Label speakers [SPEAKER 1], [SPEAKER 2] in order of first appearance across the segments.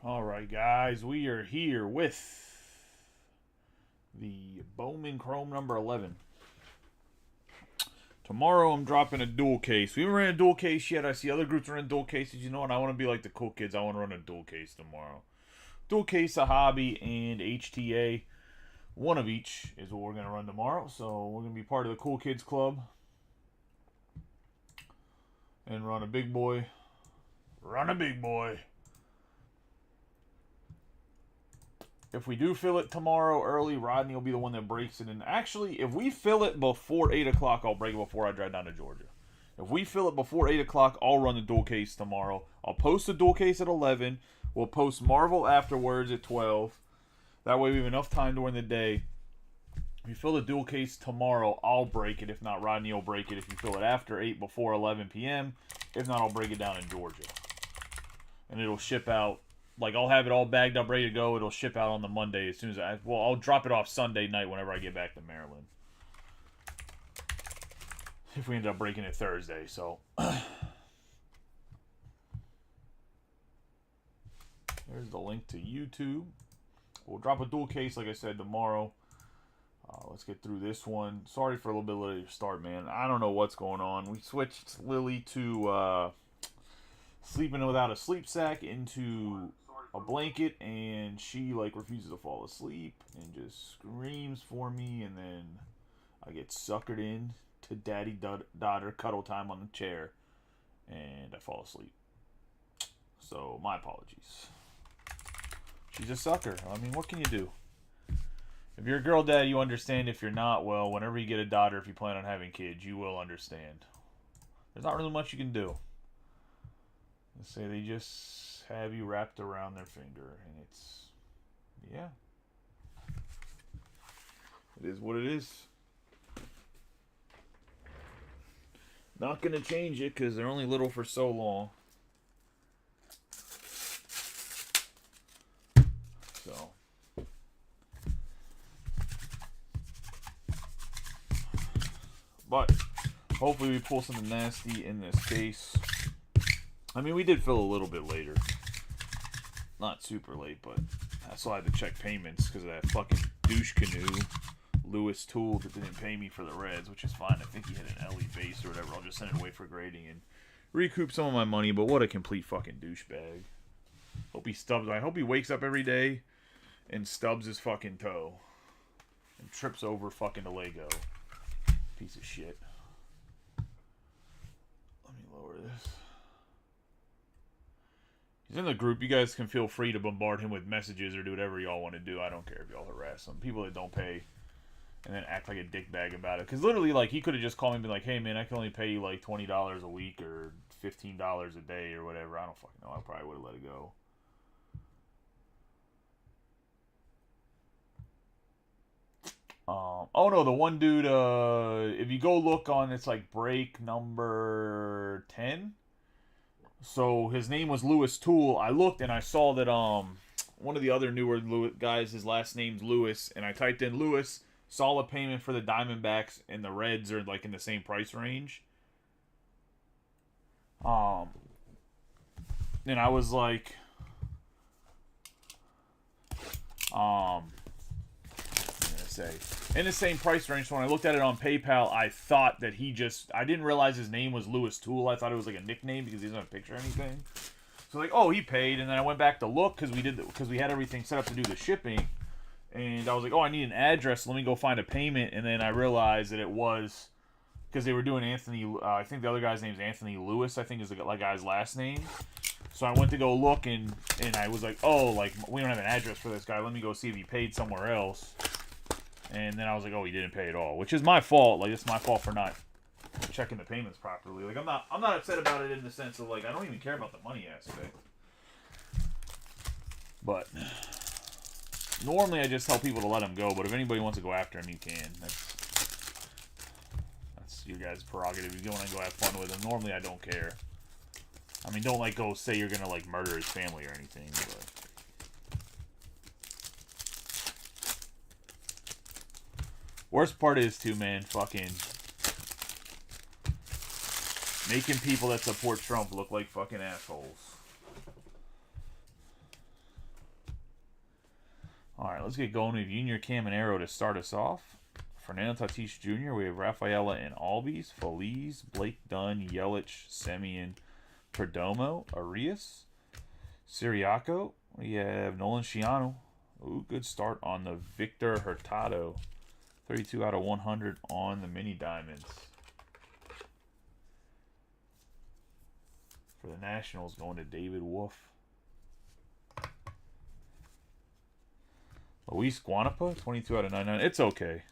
[SPEAKER 1] All right, guys, we are here with the Bowman Chrome number 11. Tomorrow I'm dropping a dual case. We haven't ran a dual case yet. I see other groups running dual cases. You know what? I want to be like the cool kids. I want to run a dual case tomorrow. Dual case, a hobby, and HTA. One of each is what we're going to run tomorrow. So we're going to be part of the Cool Kids Club. And run a big boy. Run a big boy. If we do fill it tomorrow early, Rodney will be the one that breaks it. And actually, if we fill it before 8 o'clock, I'll break it before I drive down to Georgia. If we fill it before 8 o'clock, I'll run the dual case tomorrow. I'll post the dual case at 11. We'll post Marvel afterwards at 12. That way we have enough time during the day. If you fill the dual case tomorrow, I'll break it. If not, Rodney will break it. If you fill it after 8, before 11 p.m. If not, I'll break it down in Georgia. And it'll ship out. Like, I'll have it all bagged up, ready to go. It'll ship out on the Monday as soon as I'll drop it off Sunday night whenever I get back to Maryland. If we end up breaking it Thursday, so. There's the link to YouTube. We'll drop a dual case, like I said, tomorrow. Let's get through this one. Sorry for a little bit later start, man. I don't know what's going on. We switched Lily to sleeping without a sleep sack into a blanket, and she like refuses to fall asleep and just screams for me, and then I get suckered in to daddy-daughter cuddle time on the chair, and I fall asleep. So my apologies. She's a sucker. I mean, what can you do? If you're a girl dad, you understand. If you're not, well, whenever you get a daughter, if you plan on having kids, you will understand. There's not really much you can do. They say they just have you wrapped around their finger, and it's, yeah. It is what it is. Not going to change it because they're only little for so long. So. But hopefully we pull something nasty in this case. I mean, we did fill a little bit later. Not super late, but I still had to check payments because of that fucking douche canoe Lewis Tool that didn't pay me for the Reds, which is fine. I think he had an LE base or whatever. I'll just send it away for grading and recoup some of my money, but what a complete fucking douchebag. Hope he stubs. I hope he wakes up every day and stubs his fucking toe and trips over fucking the Lego. Piece of shit. Let me lower this. He's in the group. You guys can feel free to bombard him with messages or do whatever y'all want to do. I don't care if y'all harass him. People that don't pay and then act like a dickbag about it. Because literally, like, he could have just called me and been like, hey, man, I can only pay you like $20 a week or $15 a day or whatever. I don't fucking know. I probably would have let it go. Oh no, the one dude, if you go look on, it's like break number 10. So his name was Lewis Tool. I looked and I saw that one of the other newer guys, his last name's Lewis, and I typed in Lewis, solid payment for the Diamondbacks, and the Reds are like in the same price range. And I was like, say in the same price range. So when I looked at it on PayPal, I thought that I didn't realize his name was Lewis Tool. I thought it was like a nickname because he doesn't have a picture or anything. So like, oh, he paid, and then I went back to look because we had everything set up to do the shipping, and I was like, oh, I need an address. Let me go find a payment, and then I realized that it was because they were doing Anthony. I think the other guy's name is Anthony Lewis. I think is the guy's last name. So I went to go look, and I was like, oh, like we don't have an address for this guy. Let me go see if he paid somewhere else. And then I was like, oh, he didn't pay at all, which is my fault. Like, it's my fault for not checking the payments properly. Like, I'm not upset about it in the sense of, like, I don't even care about the money aspect. But normally I just tell people to let him go, but if anybody wants to go after him, you can. That's your guys' prerogative. If you want to go have fun with him, normally I don't care. I mean, don't, like, go say you're going to, like, murder his family or anything, but... Worst part is, too, man, fucking making people that support Trump look like fucking assholes. All right, let's get going with Junior Caminero to start us off. Fernando Tatis Jr., we have Rafaela and Albies, Feliz, Blake Dunn, Yelich, Semien, Perdomo, Arias, Siriaco. We have Nolan Ciano. Ooh, good start on the Victor Hurtado. 32 out of 100 on the mini diamonds. For the Nationals, going to David Wolf. Luis Guanapa, 22 out of 99. It's okay.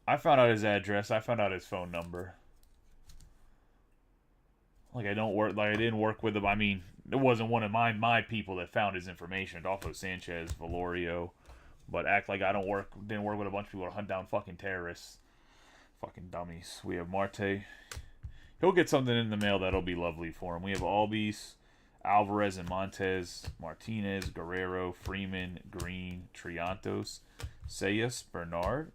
[SPEAKER 1] I found out his address. I found out his phone number. Like I didn't work with him. I mean, it wasn't one of my people that found his information. Adolfo Sanchez, Valorio, but act like I didn't work with a bunch of people to hunt down fucking terrorists. Fucking dummies. We have Marte. He'll get something in the mail that'll be lovely for him. We have Albies, Alvarez and Montez, Martinez, Guerrero, Freeman, Green, Triantos, Sayas, Bernard,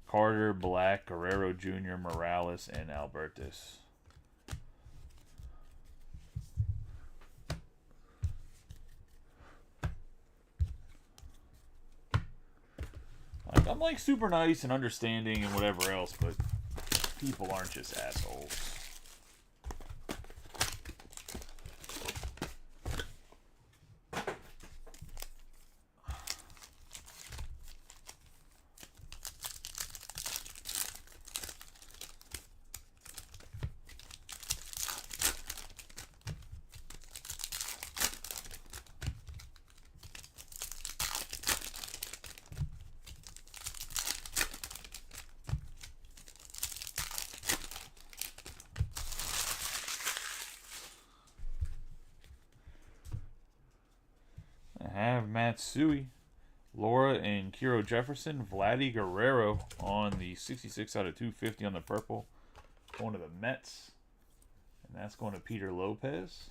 [SPEAKER 1] Carter, Black, Guerrero Jr., Morales, and Albertus. I'm like super nice and understanding and whatever else, but people aren't just assholes. Have Matsui, Laura and Kiro Jefferson, Vladdy Guerrero on the 66 out of 250 on the purple. Going to the Mets. And that's going to Peter Lopez.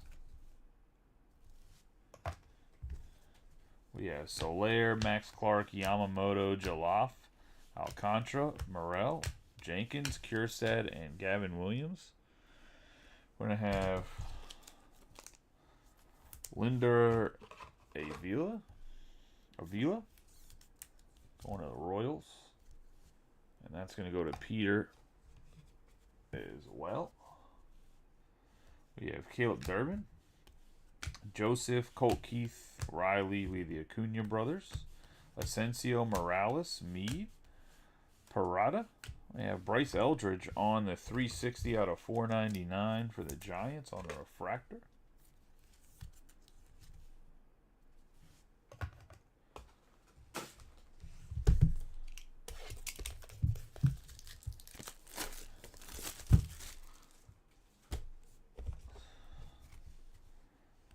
[SPEAKER 1] We have Soler, Max Clark, Yamamoto, Jaloff, Alcantara, Morel, Jenkins, Kjerstad, and Gavin Williams. We're going to have Linder Avila going to the Royals, and that's going to go to Peter as well. We have Caleb Durbin, Joseph, Colt Keith, Riley. We have the Acuna brothers, Asensio, Morales, Meade, Parada. We have Bryce Eldridge on the 360 out of 499 for the Giants on the refractor.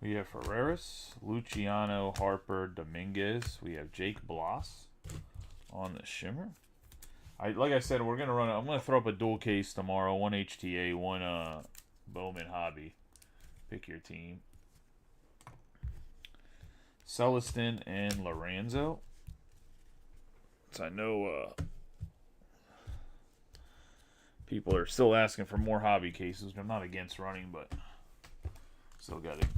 [SPEAKER 1] We have Ferreras, Luciano, Harper, Dominguez. We have Jake Bloss on the shimmer. Like I said, we're gonna run. I'm gonna throw up a dual case tomorrow. One HTA, one Bowman hobby. Pick your team. Celestin and Lorenzo. So I know people are still asking for more hobby cases. I'm not against running, but still got to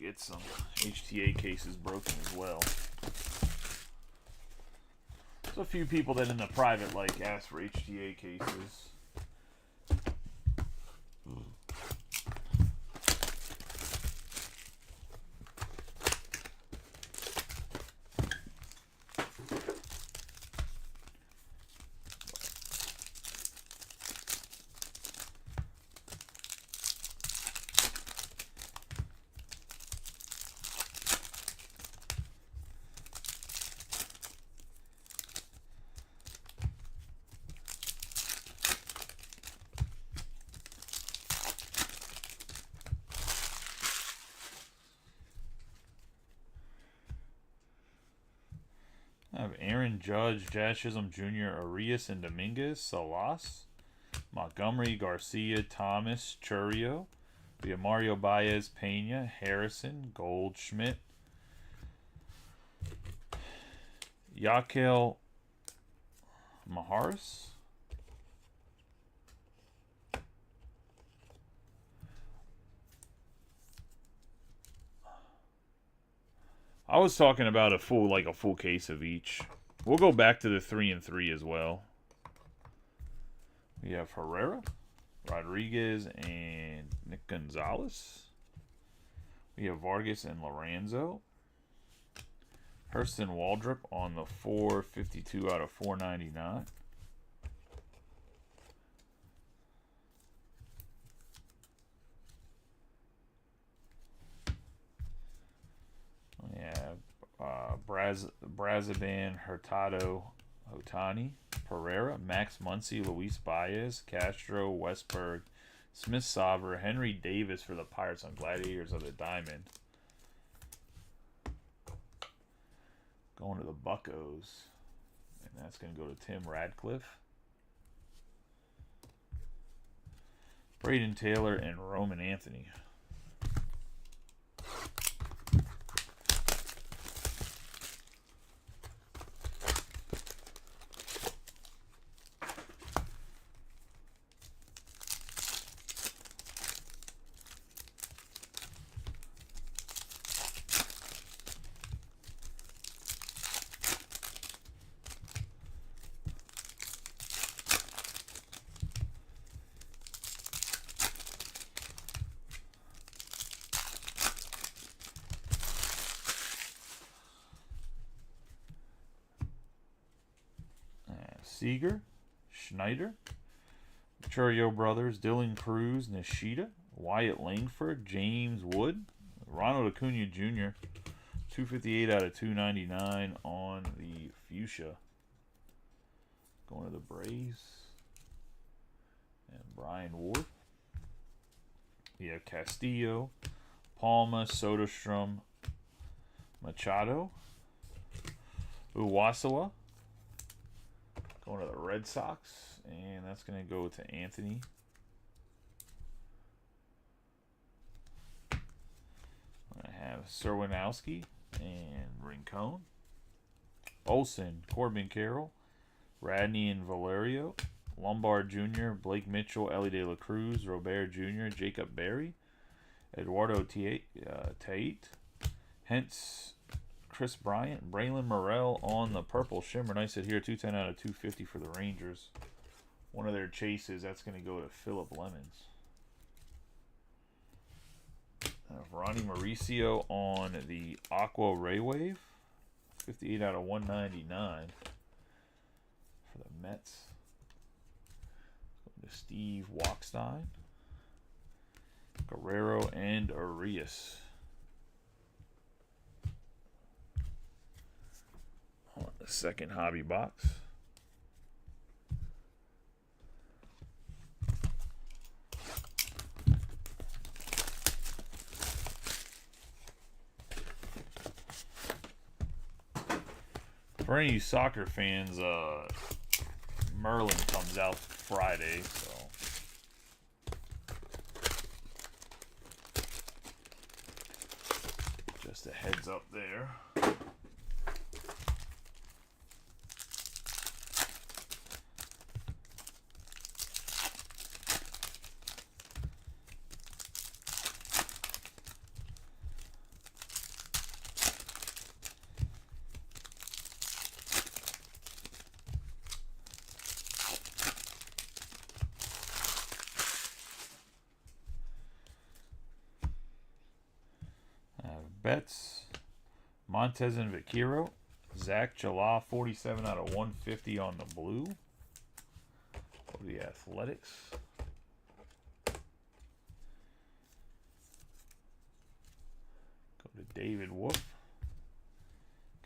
[SPEAKER 1] get some HTA cases broken as well. There's a few people that in the private ask for HTA cases. I have Aaron Judge, Jazz Chisholm Jr., Arias, and Dominguez, Salas, Montgomery, Garcia, Thomas, Churio. We have Mario Baez, Pena, Harrison, Goldschmidt, Yakel Maharis. I was talking about a full case of each. We'll go back to the 3 and 3 as well. We have Herrera, Rodriguez, and Nick Gonzalez. We have Vargas and Lorenzo. Hurston Waldrop on the 452 out of 499. We have Brazaban, Hurtado, Otani, Pereira, Max Muncy, Luis Baez, Castro, Westberg, Smith Sauber, Henry Davis for the Pirates on Gladiators of the Diamond. Going to the Buccos. And that's going to go to Tim Radcliffe. Braden Taylor and Roman Anthony. Seager, Schneider, Churio Brothers, Dylan Cruz, Nishida, Wyatt Langford, James Wood, Ronald Acuna Jr., 258 out of 299 on the Fuchsia. Going to the Braves. And Brian Ward. We have Castillo, Palma, Soderstrom, Machado, Uwasawa. Going to the Red Sox, and that's going to go to Anthony. I have Serwinowski and Rincon. Olsen, Corbin Carroll, Radney and Valerio, Lombard Jr., Blake Mitchell, Ellie De La Cruz, Robert Jr., Jacob Berry, Eduardo Tate, Hence, Chris Bryant, Braylon Morrell on the Purple Shimmer. Nice hit here, 210 out of 250 for the Rangers. One of their chases, that's going to go to Philip Lemons. Ronnie Mauricio on the Aqua Ray Wave, 58 out of 199 for the Mets. Going to Steve Walkstein, Guerrero, and Arias. On the second hobby box. For any of you soccer fans, Merlin comes out Friday, so just a heads up there. Betts, Montez and Vaquero, Zach Jala, 47 out of 150 on the blue. For the Athletics. Go to David Wolf.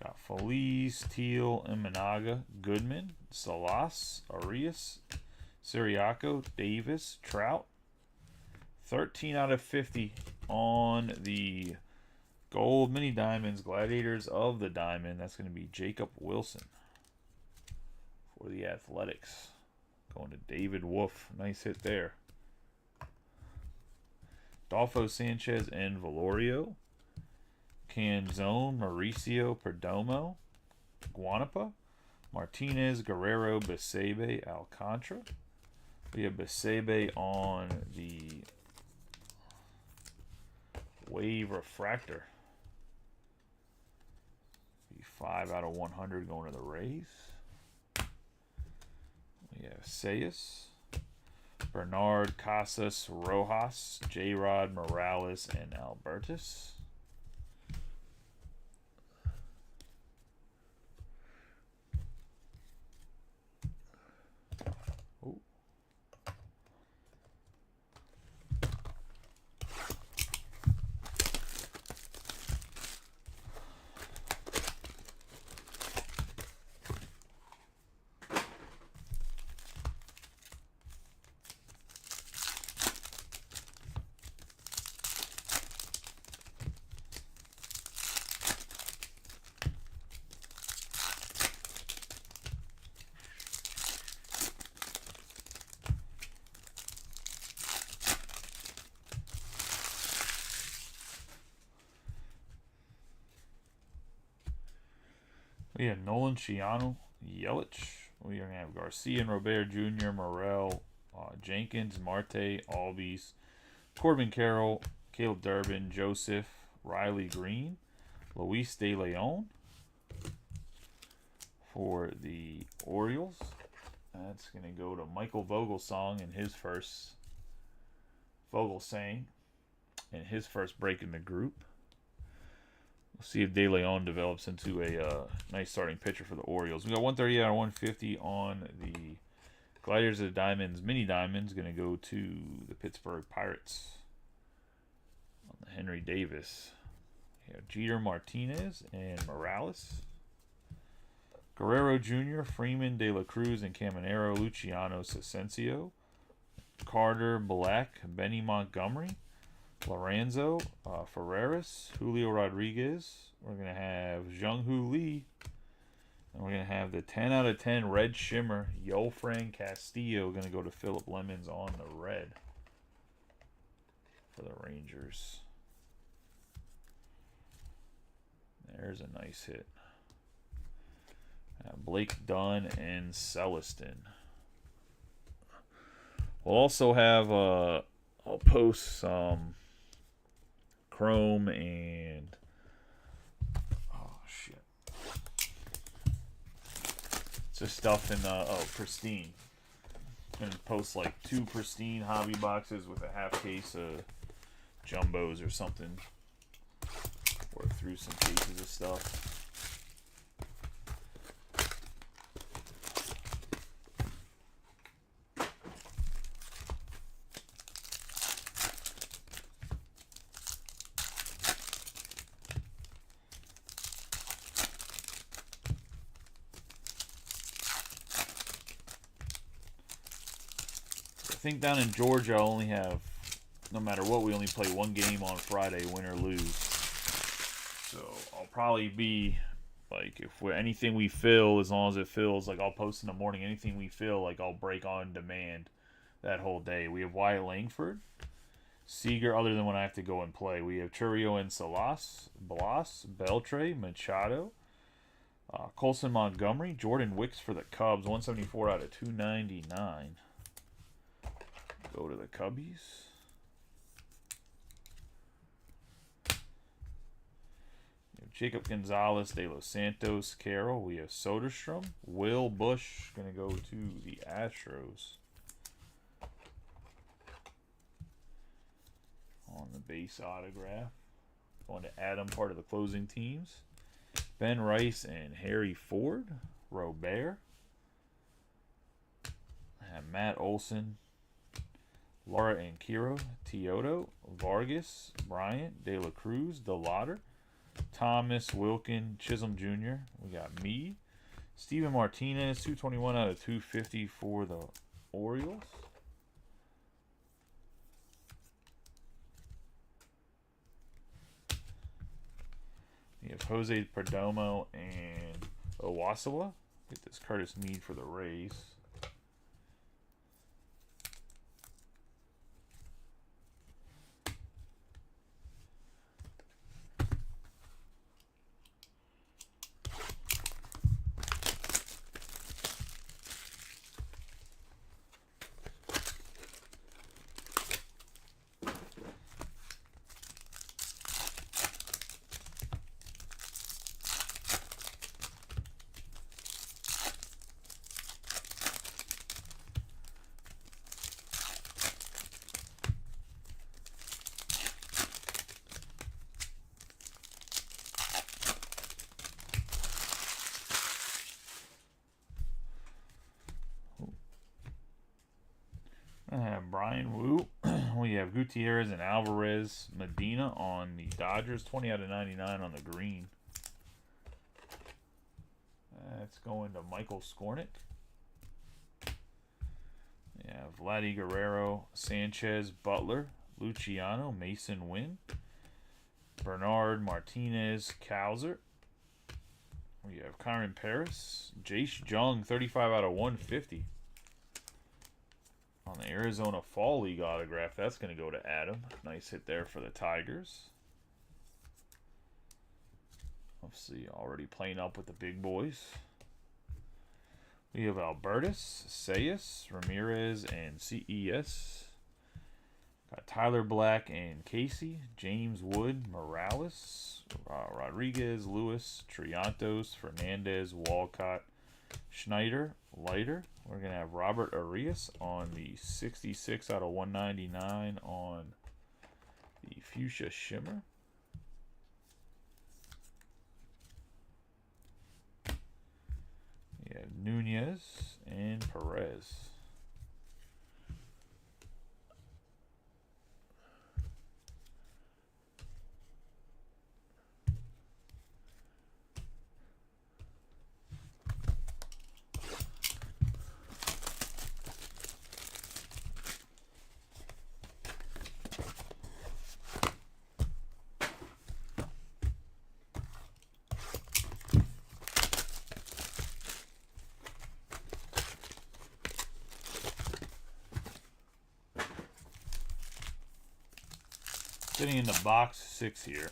[SPEAKER 1] Got Feliz, Teal, Imanaga, Goodman, Salas, Arias, Siriaco, Davis, Trout. 13 out of 50 on the Gold Mini Diamonds, Gladiators of the Diamond. That's going to be Jacob Wilson for the Athletics. Going to David Wolf. Nice hit there. Adolfo Sanchez and Valorio. Canzone, Mauricio Perdomo, Guanapa, Martinez, Guerrero, Besebe, Alcantara. We have Besebe on the Wave Refractor. 5 out of 100 going to the Rays. We have Sayas, Bernard, Casas, Rojas, J-Rod, Morales, and Albertus. We have Nolan, Shiano, Yelich. We are going to have Garcia and Robert Jr., Morel, Jenkins, Marte, Albies, Corbin Carroll, Caleb Durbin, Joseph, Riley Green, Luis De Leon for the Orioles. That's going to go to Michael Vogelsong in his first Vogelsang in his first break in the group. We'll see if De Leon develops into a nice starting pitcher for the Orioles. We got 130 out of 150 on the Gliders of the Diamonds. Mini Diamonds going to go to the Pittsburgh Pirates on the Henry Davis. We have Jeter, Martinez, and Morales. Guerrero Jr., Freeman, De La Cruz, and Caminero, Luciano, Asensio, Carter, Black, Benny Montgomery, Lorenzo, Ferreras, Julio Rodriguez. We're going to have Jung-Hoo Lee. And we're going to have the 10 out of 10 Red Shimmer, Yolfran Castillo, going to go to Philip Lemons on the red for the Rangers. There's a nice hit. Blake Dunn and Celestin. We'll also have, I'll post some Chrome and it's just stuff in Pristine. I'm gonna post like 2 Pristine hobby boxes with a half case of jumbos or something. Work through some cases of stuff. I think down in Georgia, I only have, no matter what, we only play 1 game on Friday, win or lose. So I'll probably be, like, if we're anything we fill, as long as it fills, like I'll post in the morning, anything we fill, like I'll break on demand that whole day. We have Wyatt Langford, Seager, other than when I have to go and play. We have Churio and Salas, Blas, Beltre, Machado, Colson Montgomery, Jordan Wicks for the Cubs, 174 out of 299. Go to the Cubbies. Jacob Gonzalez, De Los Santos, Carroll. We have Soderstrom. Will Bush going to go to the Astros. On the base autograph. Going to Adam, part of the closing teams. Ben Rice and Harry Ford. Robert. And Matt Olson. Laura and Kiro, Teodo, Vargas, Bryant, De La Cruz, DeLauder, Thomas, Wilkin, Chisholm Jr. We got me, Steven Martinez, 221 out of 250 for the Orioles. We have Jose Perdomo and Owasawa. Get this Curtis Mead for the Rays. Ryan Wu. We have Gutierrez and Alvarez. Medina on the Dodgers. 20 out of 99 on the green. That's going to Michael Skornick. Yeah, Vladdy Guerrero, Sanchez, Butler, Luciano, Mason Wynn, Bernard Martinez, Cowser. We have Kyron Paris, Jace Jung, 35 out of 150. On the Arizona Fall League autograph, that's going to go to Adam. Nice hit there for the Tigers. Let's see, already playing up with the big boys. We have Albertus, Sayas, Ramirez, and CES. Got Tyler Black and Casey, James Wood, Morales, Rodriguez, Lewis, Triantos, Fernandez, Walcott, Schneider, Leiter. We're going to have Robert Arias on the 66 out of 199 on the Fuchsia Shimmer. We have Nunez and Perez. Sitting in the box 6 here.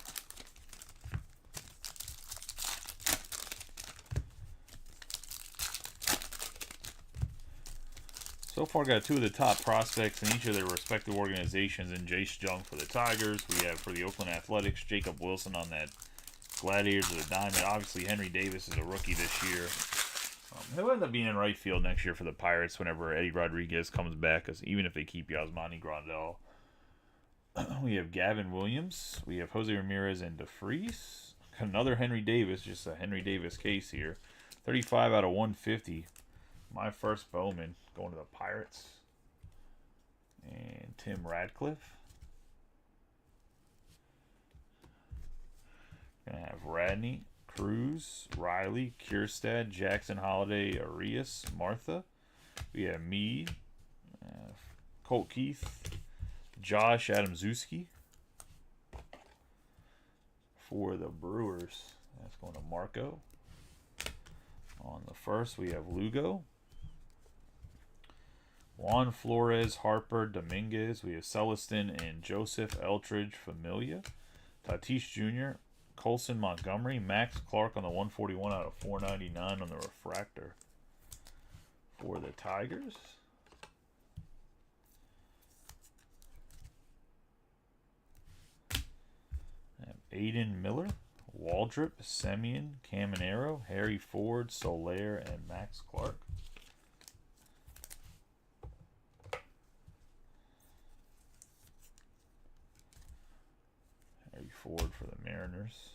[SPEAKER 1] So far got 2 of the top prospects in each of their respective organizations in Jace Jung for the Tigers. We have for the Oakland Athletics, Jacob Wilson on that Gladiators of the Diamond. Obviously, Henry Davis is a rookie this year. He'll end up being in right field next year for the Pirates whenever Eddie Rodriguez comes back, even if they keep Yasmani Grandal. We have Gavin Williams. We have Jose Ramirez and DeFreeze. Another Henry Davis, just a Henry Davis case here. 35 out of 150. My first Bowman going to the Pirates. And Tim Radcliffe. Gonna have Radney, Cruz, Riley, Kierstad, Jackson Holiday, Arias, Martha. We have me, Colt Keith, Josh Adamczewski for the Brewers. That's going to Marco. On the first, we have Lugo, Juan Flores, Harper, Dominguez. We have Celestin and Joseph Eltridge, Familia. Tatis Jr., Colson Montgomery, Max Clark on the 141 out of 499 on the refractor for the Tigers. Aiden Miller, Waldrop, Semien, Caminero, Harry Ford, Soler, and Max Clark. Harry Ford for the Mariners.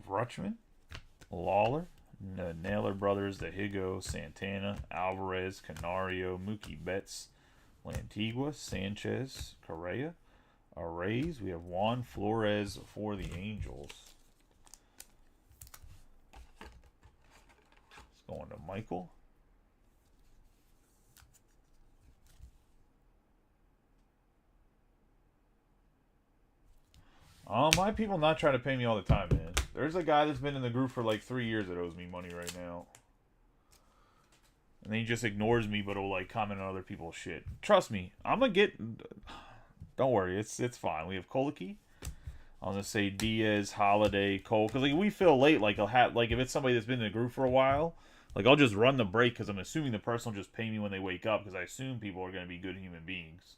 [SPEAKER 1] Rutschman, Lawler, the Naylor brothers, the Higo, Santana, Alvarez, Canario, Mookie Betts, Lantigua, Sanchez, Correa. Arrays, we have Juan Flores for the Angels. It's going to Michael. My people not trying to pay me all the time, man. There's a guy that's been in the group for like 3 years that owes me money right now. And then he just ignores me, but will like comment on other people's shit. Trust me, I'm gonna get. Don't worry, it's fine. We have Koliki. I'm gonna say Diaz, Holiday, Cole, because like we feel late. Like I'll have like if it's somebody that's been in the group for a while, like I'll just run the break because I'm assuming the person will just pay me when they wake up because I assume people are gonna be good human beings.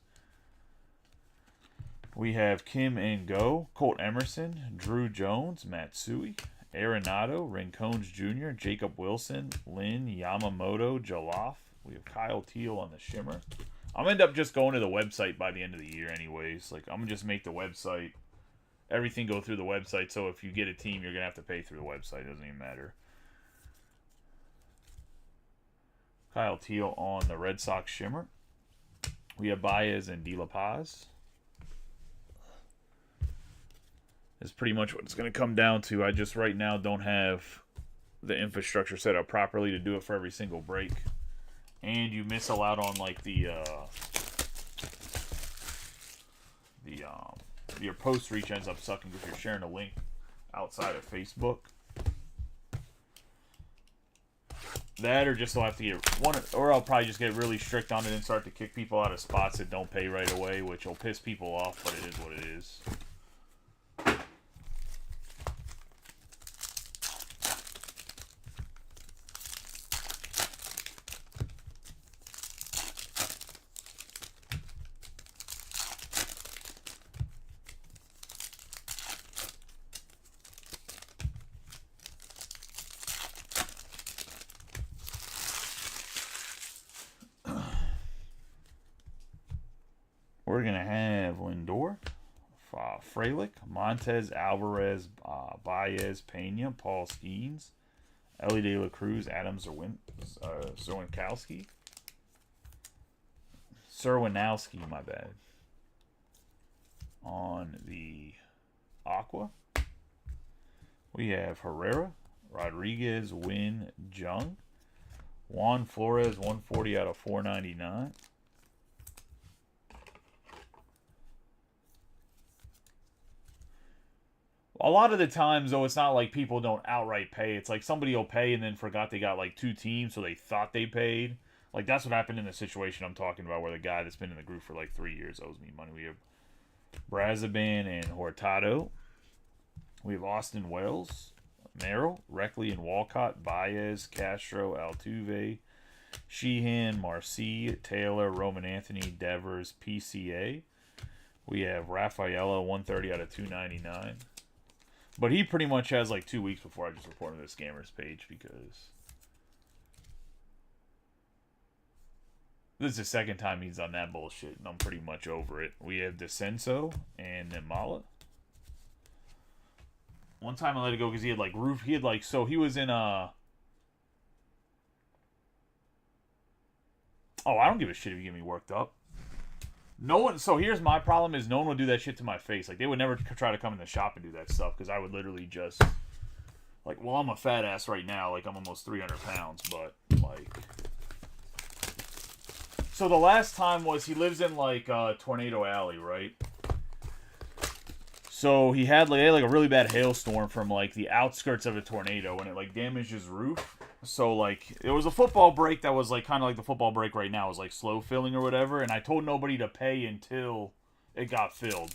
[SPEAKER 1] We have Kim and Go, Colt Emerson, Drew Jones, Matsui, Arenado, Rincones Jr., Jacob Wilson, Lynn, Yamamoto, Jolloff. We have Kyle Teal on the Shimmer. I'm gonna end up just going to the website by the end of the year anyways. Like, I'm gonna just make the website, everything go through the website, so if you get a team, you're gonna have to pay through the website. It doesn't even matter. Kyle Teal on the Red Sox Shimmer. We have Baez and De La Paz. Is pretty much what it's going to come down to. I just right now don't have the infrastructure set up properly to do it for every single break. And you miss a lot on like your post reach ends up sucking because you're sharing a link outside of Facebook. That or just I'll have to get one, or I'll probably just get really strict on it and start to kick people out of spots that don't pay right away, which will piss people off, but it is what it is. We're going to have Lindor, Frelick, Montez, Alvarez, Baez, Pena, Paul Skeens, Ellie De La Cruz, Adam Zerwinkowski. Serwinowski, my bad. On the Aqua, we have Herrera, Rodriguez, Win, Jung, Juan Flores, 140 out of 499. A lot of the times, though, it's not like people don't outright pay. It's like somebody will pay and then forgot they got like two teams, so they thought they paid. Like, that's what happened in the situation I'm talking about where the guy that's been in the group for like 3 years owes me money. We have Brazaban and Hurtado. We have Austin Wells, Merrill, Reckley and Walcott, Baez, Castro, Altuve, Sheehan, Marcy, Taylor, Roman Anthony, Devers, PCA. We have Raffaello, 130 out of 299. But he pretty much has like 2 weeks before I just report him to the scammers page because this is the second time he's done that bullshit, and I'm pretty much over it. We have DeCenso and Nimala. One time I let it go because he was in oh, I don't give a shit if you get me worked up. No one. So here's my problem: is no one would do that shit to my face. Like they would never try to come in the shop and do that stuff because I would literally just like, well, I'm a fat ass right now. Like I'm almost 300 pounds, but like. So the last time was he lives in like Tornado Alley, right? So he had like a really bad hailstorm from like the outskirts of a tornado and it like damaged his roof. So like it was a football break that was like kind of like the football break right now. It was like slow filling or whatever, and I told nobody to pay until it got filled.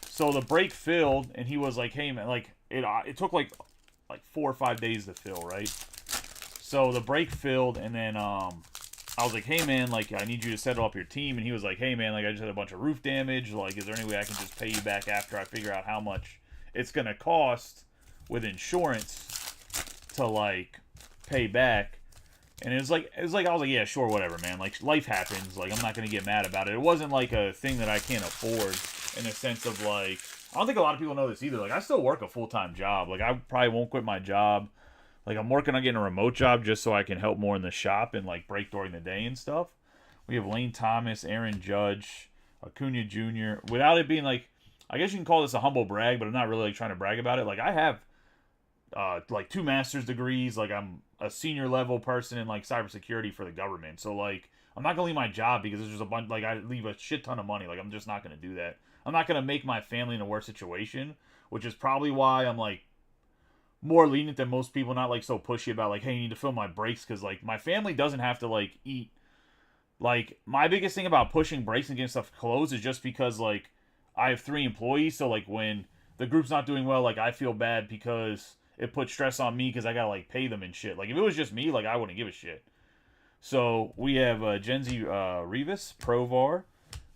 [SPEAKER 1] So the break filled, and he was like, "Hey man, like it took like 4 or 5 days to fill, right?" So the break filled, and then I was like, "Hey man, like I need you to settle up your team," and he was like, "Hey man, like I just had a bunch of roof damage. Like, is there any way I can just pay you back after I figure out how much it's gonna cost with insurance to like pay back?" And it was like I was like, "Yeah, sure, whatever, man. Like life happens. Like I'm not gonna get mad about it. It wasn't like a thing that I can't afford in the sense of like I don't think a lot of people know this either. Like I still work a full-time job. Like I probably won't quit my job. Like, I'm working on getting a remote job just so I can help more in the shop and, like, break during the day and stuff. We have Lane Thomas, Aaron Judge, Acuna Jr. Without it being, like, I guess you can call this a humble brag, but I'm not really, like, trying to brag about it. Like, I have, like, 2 master's degrees. Like, I'm a senior level person in, like, cybersecurity for the government. So, like, I'm not going to leave my job because there's just a bunch, like, I leave a shit ton of money. Like, I'm just not going to do that. I'm not going to make my family in a worse situation, which is probably why I'm, like, more lenient than most people, not like so pushy about like, hey, you need to fill my brakes, because like my family doesn't have to like eat. Like my biggest thing about pushing brakes and getting stuff closed is just because like I have 3 employees, so like when the group's not doing well, like I feel bad because it puts stress on me because I gotta like pay them and shit. Like if it was just me, like I wouldn't give a shit. So we have Genzi Rivas, Provar,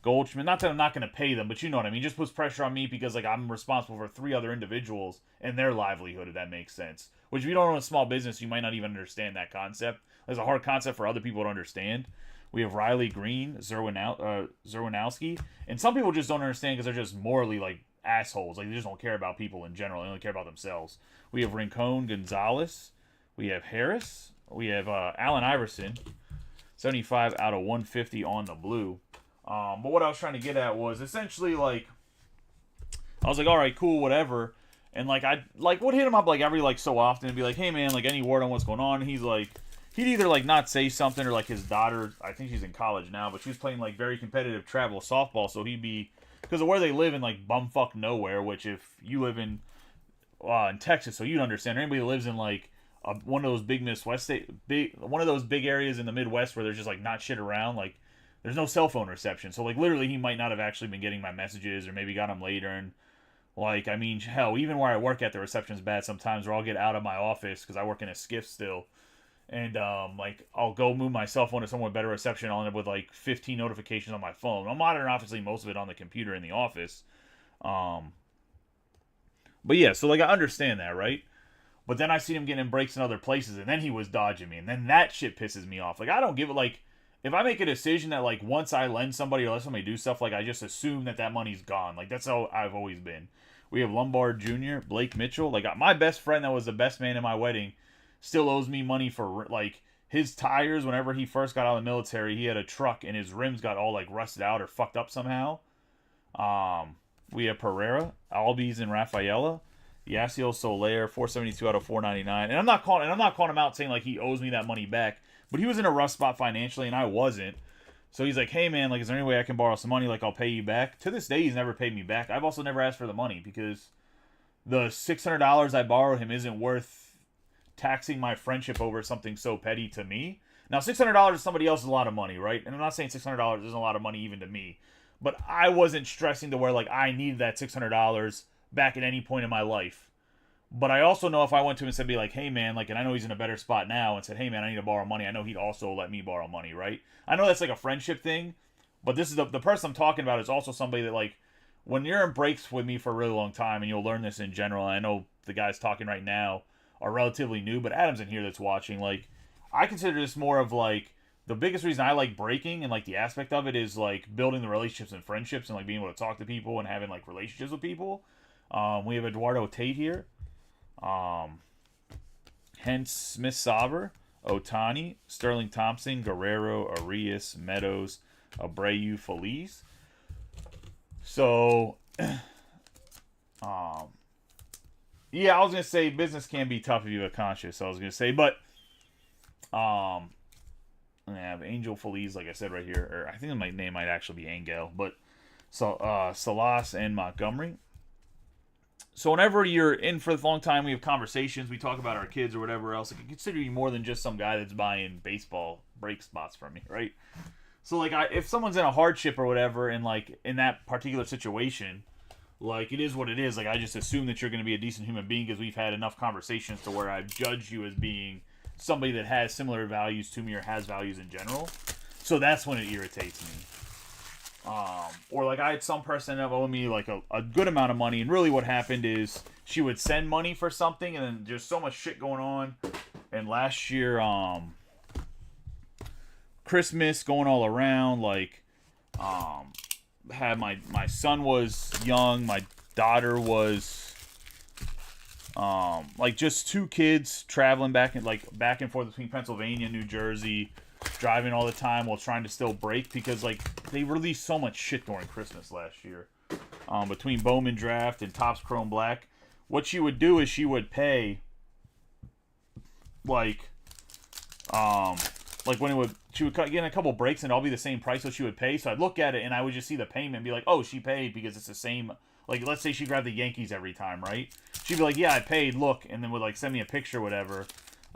[SPEAKER 1] Goldschmidt. Not that I'm not going to pay them, but you know what I mean. Just puts pressure on me because like I'm responsible for 3 other individuals and their livelihood, if that makes sense. Which if you don't own a small business, you might not even understand that concept. There's a hard concept for other people to understand. We have Riley Green, Zerwinowski, and some people just don't understand because they're just morally like assholes. Like they just don't care about people in general. They only care about themselves. We have Rincon Gonzalez. We have Harris. We have Allen Iverson, 75 out of 150 on the blue. But what I was trying to get at was essentially like, I was like, all right, cool, whatever. And like I like would hit him up like every like so often and be like, hey man, like any word on what's going on? And he's like, he'd either like not say something, or like his daughter, I think she's in college now, but she was playing like very competitive travel softball, so he'd be, because of where they live in like bumfuck nowhere, which if you live in Texas, so you'd understand. Or anybody that lives in like one of those big Midwest one of those big areas in the Midwest where there's just like not shit around, like there's no cell phone reception. So like literally he might not have actually been getting my messages, or maybe got them later. And like, I mean, hell, even where I work at, the reception's bad sometimes, where I'll get out of my office because I work in a skiff still, and like I'll go move my cell phone to somewhere with better reception. I'll end up with like 15 notifications on my phone. I'm monitoring obviously most of it on the computer in the office. But yeah, so like I understand that, right? But then I seen him getting in breaks in other places, and then he was dodging me, and then that shit pisses me off. Like I don't give it. Like if I make a decision that like once I lend somebody or let somebody do stuff, like I just assume that that money's gone. Like that's how I've always been. We have Lombard Jr., Blake Mitchell. Like my best friend that was the best man in my wedding still owes me money for like his tires. Whenever he first got out of the military, he had a truck and his rims got all like rusted out or fucked up somehow. We have Pereira, Albies, and Rafaela. Yasiel Soler, 472 out of 499. And I'm not calling him out saying like he owes me that money back, but he was in a rough spot financially and I wasn't. So he's like, hey man, like is there any way I can borrow some money? Like I'll pay you back. To this day, he's never paid me back. I've also never asked for the money because the $600 I borrowed him isn't worth taxing my friendship over something so petty to me. Now, $600 to somebody else is a lot of money, right? And I'm not saying $600 isn't a lot of money even to me, but I wasn't stressing to where like I needed that $600 back at any point in my life. But I also know if I went to him and said, be like, hey man, like, and I know he's in a better spot now, and said, hey man, I need to borrow money, I know he'd also let me borrow money, right? I know that's like a friendship thing, but this is the person I'm talking about is also somebody that like, when you're in breaks with me for a really long time, and you'll learn this in general, and I know the guys talking right now are relatively new, but Adam's in here that's watching, like, I consider this more of like, the biggest reason I like breaking and like the aspect of it is like building the relationships and friendships and like being able to talk to people and having like relationships with people. We have Eduardo Tate here. Hence Smith Sauber, Otani, Sterling Thompson, Guerrero, Arias, Meadows, Abreu, Feliz. So, yeah, I was gonna say business can be tough if you're conscious. I was gonna say, but I have Angel Feliz, like I said right here, or I think my name might actually be Angel, but so Salas and Montgomery. So whenever you're in for a long time, we have conversations, we talk about our kids or whatever else. I can consider you more than just some guy that's buying baseball break spots from me, right? So like, if someone's in a hardship or whatever, and like in that particular situation, like it is what it is. Like I just assume that you're going to be a decent human being because we've had enough conversations to where I've judged you as being somebody that has similar values to me or has values in general. So that's when it irritates me. Or like I had some person that owed me like a good amount of money, and really what happened is she would send money for something, and then there's so much shit going on. And last year, Christmas going all around, like, had my son was young, my daughter was, like just 2 kids traveling back and forth between Pennsylvania, New Jersey, driving all the time while trying to still break because like they released so much shit during Christmas last year. Between Bowman Draft and Topps Chrome Black, what she would do is she would pay like when she would get in a couple breaks and it'll all be the same price, so she would pay. So I'd look at it and I would just see the payment and be like, oh, she paid because it's the same. Like let's say she grabbed the Yankees every time, right? She'd she'd be like, yeah, I paid, look, and then would, like, send me a picture or whatever.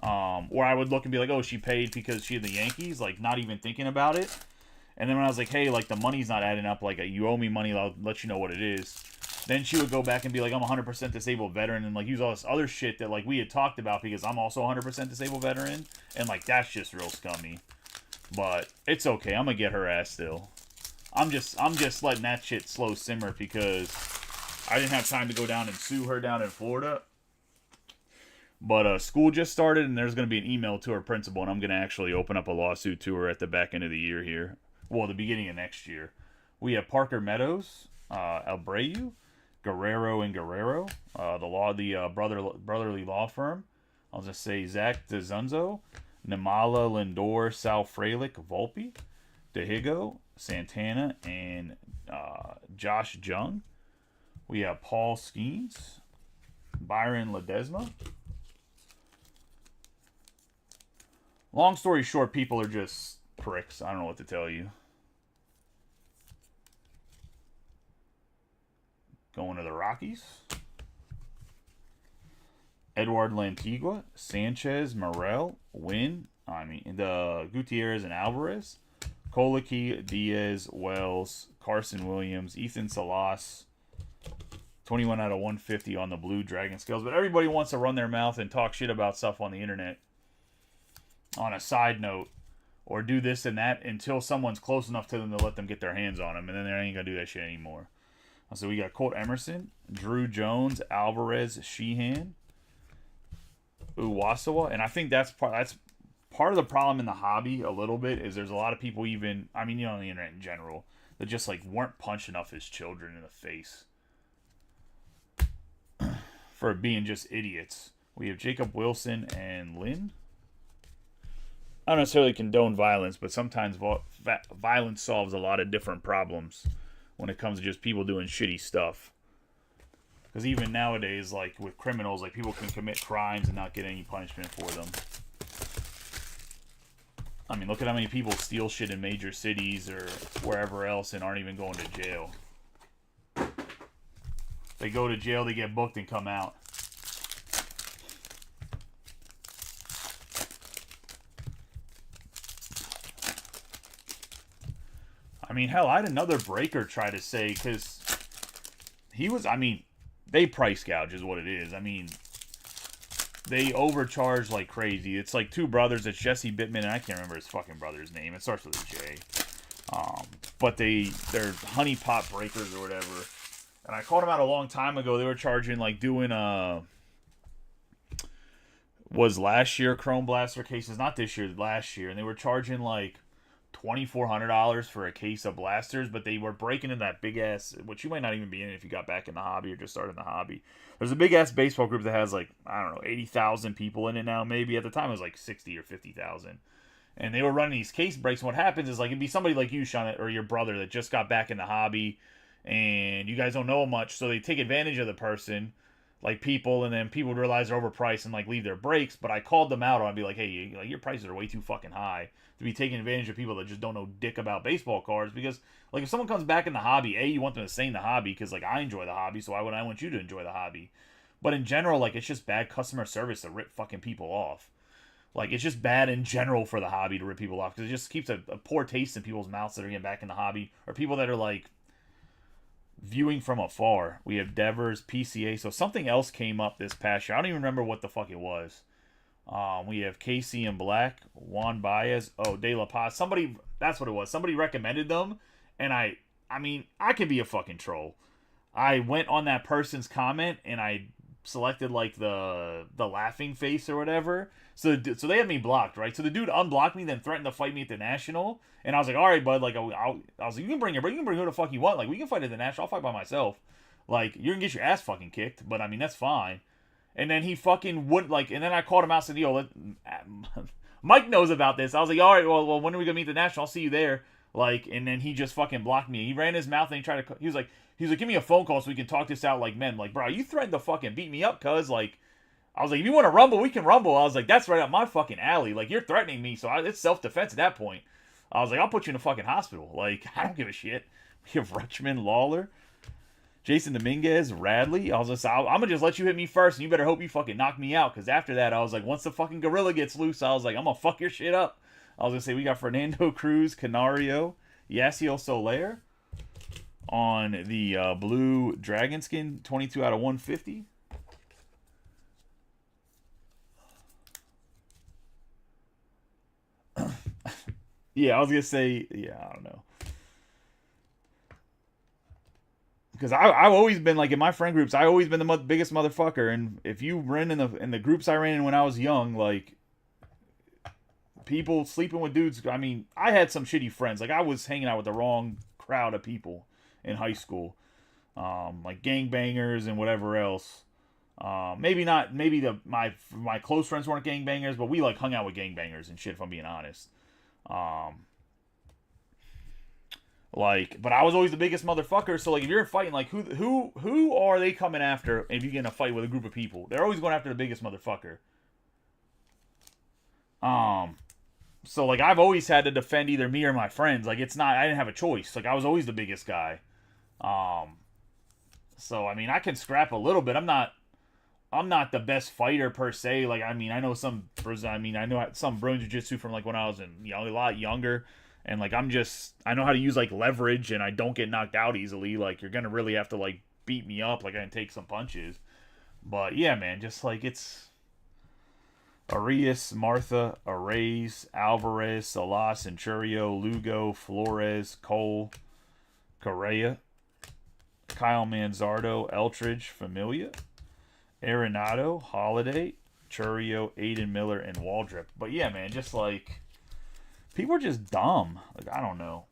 [SPEAKER 1] Or I would look and be like, oh, she paid because she had the Yankees, like, not even thinking about it. And then when I was like, hey, like, the money's not adding up, like, you owe me money, I'll let you know what it is. Then she would go back and be like, I'm a 100% disabled veteran, and, like, use all this other shit that, like, we had talked about because I'm also a 100% disabled veteran. And, like, that's just real scummy. But it's okay. I'm going to get her ass still. I'm just letting that shit slow simmer because I didn't have time to go down and sue her down in Florida. But school just started, and there's going to be an email to her principal, and I'm going to actually open up a lawsuit to her at the back end of the year here. Well, the beginning of next year. We have Parker Meadows, Albreu, Guerrero and Guerrero, the brotherly law firm. I'll just say Zach DeZunzo, Namala Lindor, Sal Frelick, Volpe, DeHigo, Santana, and Josh Jung. We have Paul Skeens, Byron Ledesma. Long story short, people are just pricks. I don't know what to tell you. Going to the Rockies. Edward Lantigua, Sanchez, Morel, the Gutierrez and Alvarez, Colicky, Diaz, Wells, Carson Williams, Ethan Salas, 21 out of 150 on the blue Dragon Scales. But everybody wants to run their mouth and talk shit about stuff on the internet on a side note, or do this and that until someone's close enough to them to let them get their hands on them, and then they ain't gonna do that shit anymore. So we got Colt Emerson, Drew Jones, Alvarez, Sheehan, Uwasawa, and I think that's part of the problem in the hobby a little bit is there's a lot of people on the internet in general that just like weren't punched enough as children in the face for being just idiots. We have Jacob Wilson and Lynn. I don't necessarily condone violence, but sometimes violence solves a lot of different problems when it comes to just people doing shitty stuff. Because even nowadays, like with criminals, like people can commit crimes and not get any punishment for them. I mean, look at how many people steal shit in major cities or wherever else and aren't even going to jail. They go to jail, they get booked and come out. I mean, hell, I had another breaker try to say, because they price gouge is what it is. I mean, they overcharge like crazy. It's like two brothers. It's Jesse Bittman, and I can't remember his fucking brother's name. It starts with a J. But they're honey pot breakers or whatever. And I called them out a long time ago. They were charging, like, doing, was last year Chrome Blaster cases. Not this year, last year. And they were charging, like, $2,400 for a case of blasters, but they were breaking in that big ass, which you might not even be in if you got back in the hobby or just started in the hobby. There's a big ass baseball group that has like, I don't know, 80,000 people in it now, maybe. At the time it was like 60 or 50,000. And they were running these case breaks. And what happens is like, it'd be somebody like you, Sean, or your brother that just got back in the hobby and you guys don't know much. So they take advantage of the person, like people, and then people would realize they're overpriced and like leave their breaks. But I called them out on, I'd be like, hey, like, your prices are way too fucking high to be taking advantage of people that just don't know dick about baseball cards. Because like if someone comes back in the hobby, you want them to stay in the hobby because like I enjoy the hobby, so why would I want you to enjoy the hobby? But in general, like it's just bad customer service to rip fucking people off. Like it's just bad in general for the hobby to rip people off because it just keeps a poor taste in people's mouths that are getting back in the hobby, or people that are like viewing from afar. We have Devers, PCA. So something else came up this past year. I don't even remember what the fuck it was. We have Casey and Black, Juan Baez, De La Paz. Somebody, that's what it was. Somebody recommended them, and I mean, I could be a fucking troll. I went on that person's comment, and I selected, like, the laughing face or whatever. So they had me blocked, right? So the dude unblocked me, then threatened to fight me at the National, and I was like, all right, bud, like, I was like, you can bring who the fuck you want. Like, we can fight at the National. I'll fight by myself. Like, you're gonna get your ass fucking kicked, but, I mean, that's fine. And then he fucking wouldn't, like, and then I called him out and said, yo, Mike knows about this. I was like, all right, well, when are we going to meet the National? I'll see you there. Like, and then he just fucking blocked me. He ran his mouth and he was like, give me a phone call so we can talk this out like men. Like, bro, you threatened to fucking beat me up, cuz, like, I was like, if you want to rumble, we can rumble. I was like, that's right up my fucking alley. Like, you're threatening me, so it's self-defense at that point. I was like, I'll put you in a fucking hospital. Like, I don't give a shit. We have Rutschman, Lawler, Jason Dominguez, Radley. I was just, I'm gonna just let you hit me first, and you better hope you fucking knock me out. Because after that, I was like, once the fucking gorilla gets loose, I was like, I'm gonna fuck your shit up. I was gonna say we got Fernando Cruz, Canario, Yasiel Soler on the blue dragon skin, 22 out of 150. Yeah, I was gonna say, yeah, I don't know. Because I've always been like in my friend groups, I always been the biggest motherfucker. And if you ran in the groups I ran in when I was young, like people sleeping with dudes. I mean, I had some shitty friends. Like I was hanging out with the wrong crowd of people in high school, like gangbangers and whatever else. Maybe not. Maybe my close friends weren't gangbangers, but we like hung out with gangbangers and shit. If I'm being honest. Like, but I was always the biggest motherfucker. So like, if you're fighting, like, who are they coming after? If you get in a fight with a group of people, they're always going after the biggest motherfucker. So like, I've always had to defend either me or my friends. Like, it's not, I didn't have a choice. Like, I was always the biggest guy. So I mean, I can scrap a little bit. I'm not the best fighter per se. Like, I mean, I know some Brazilian jiu-jitsu from like when I was a lot younger. And, like, I know how to use, like, leverage, and I don't get knocked out easily. Like, you're going to really have to, like, beat me up. Like, I can take some punches. But, yeah, man, just, like, it's Arias, Martha, Arraez, Alvarez, Salas, Centurio, Lugo, Flores, Cole, Correa, Kyle Manzardo, Eltridge, Familia, Arenado, Holiday, Churio, Aiden Miller, and Waldrip. But, yeah, man, just, like... people are just dumb. Like, I don't know.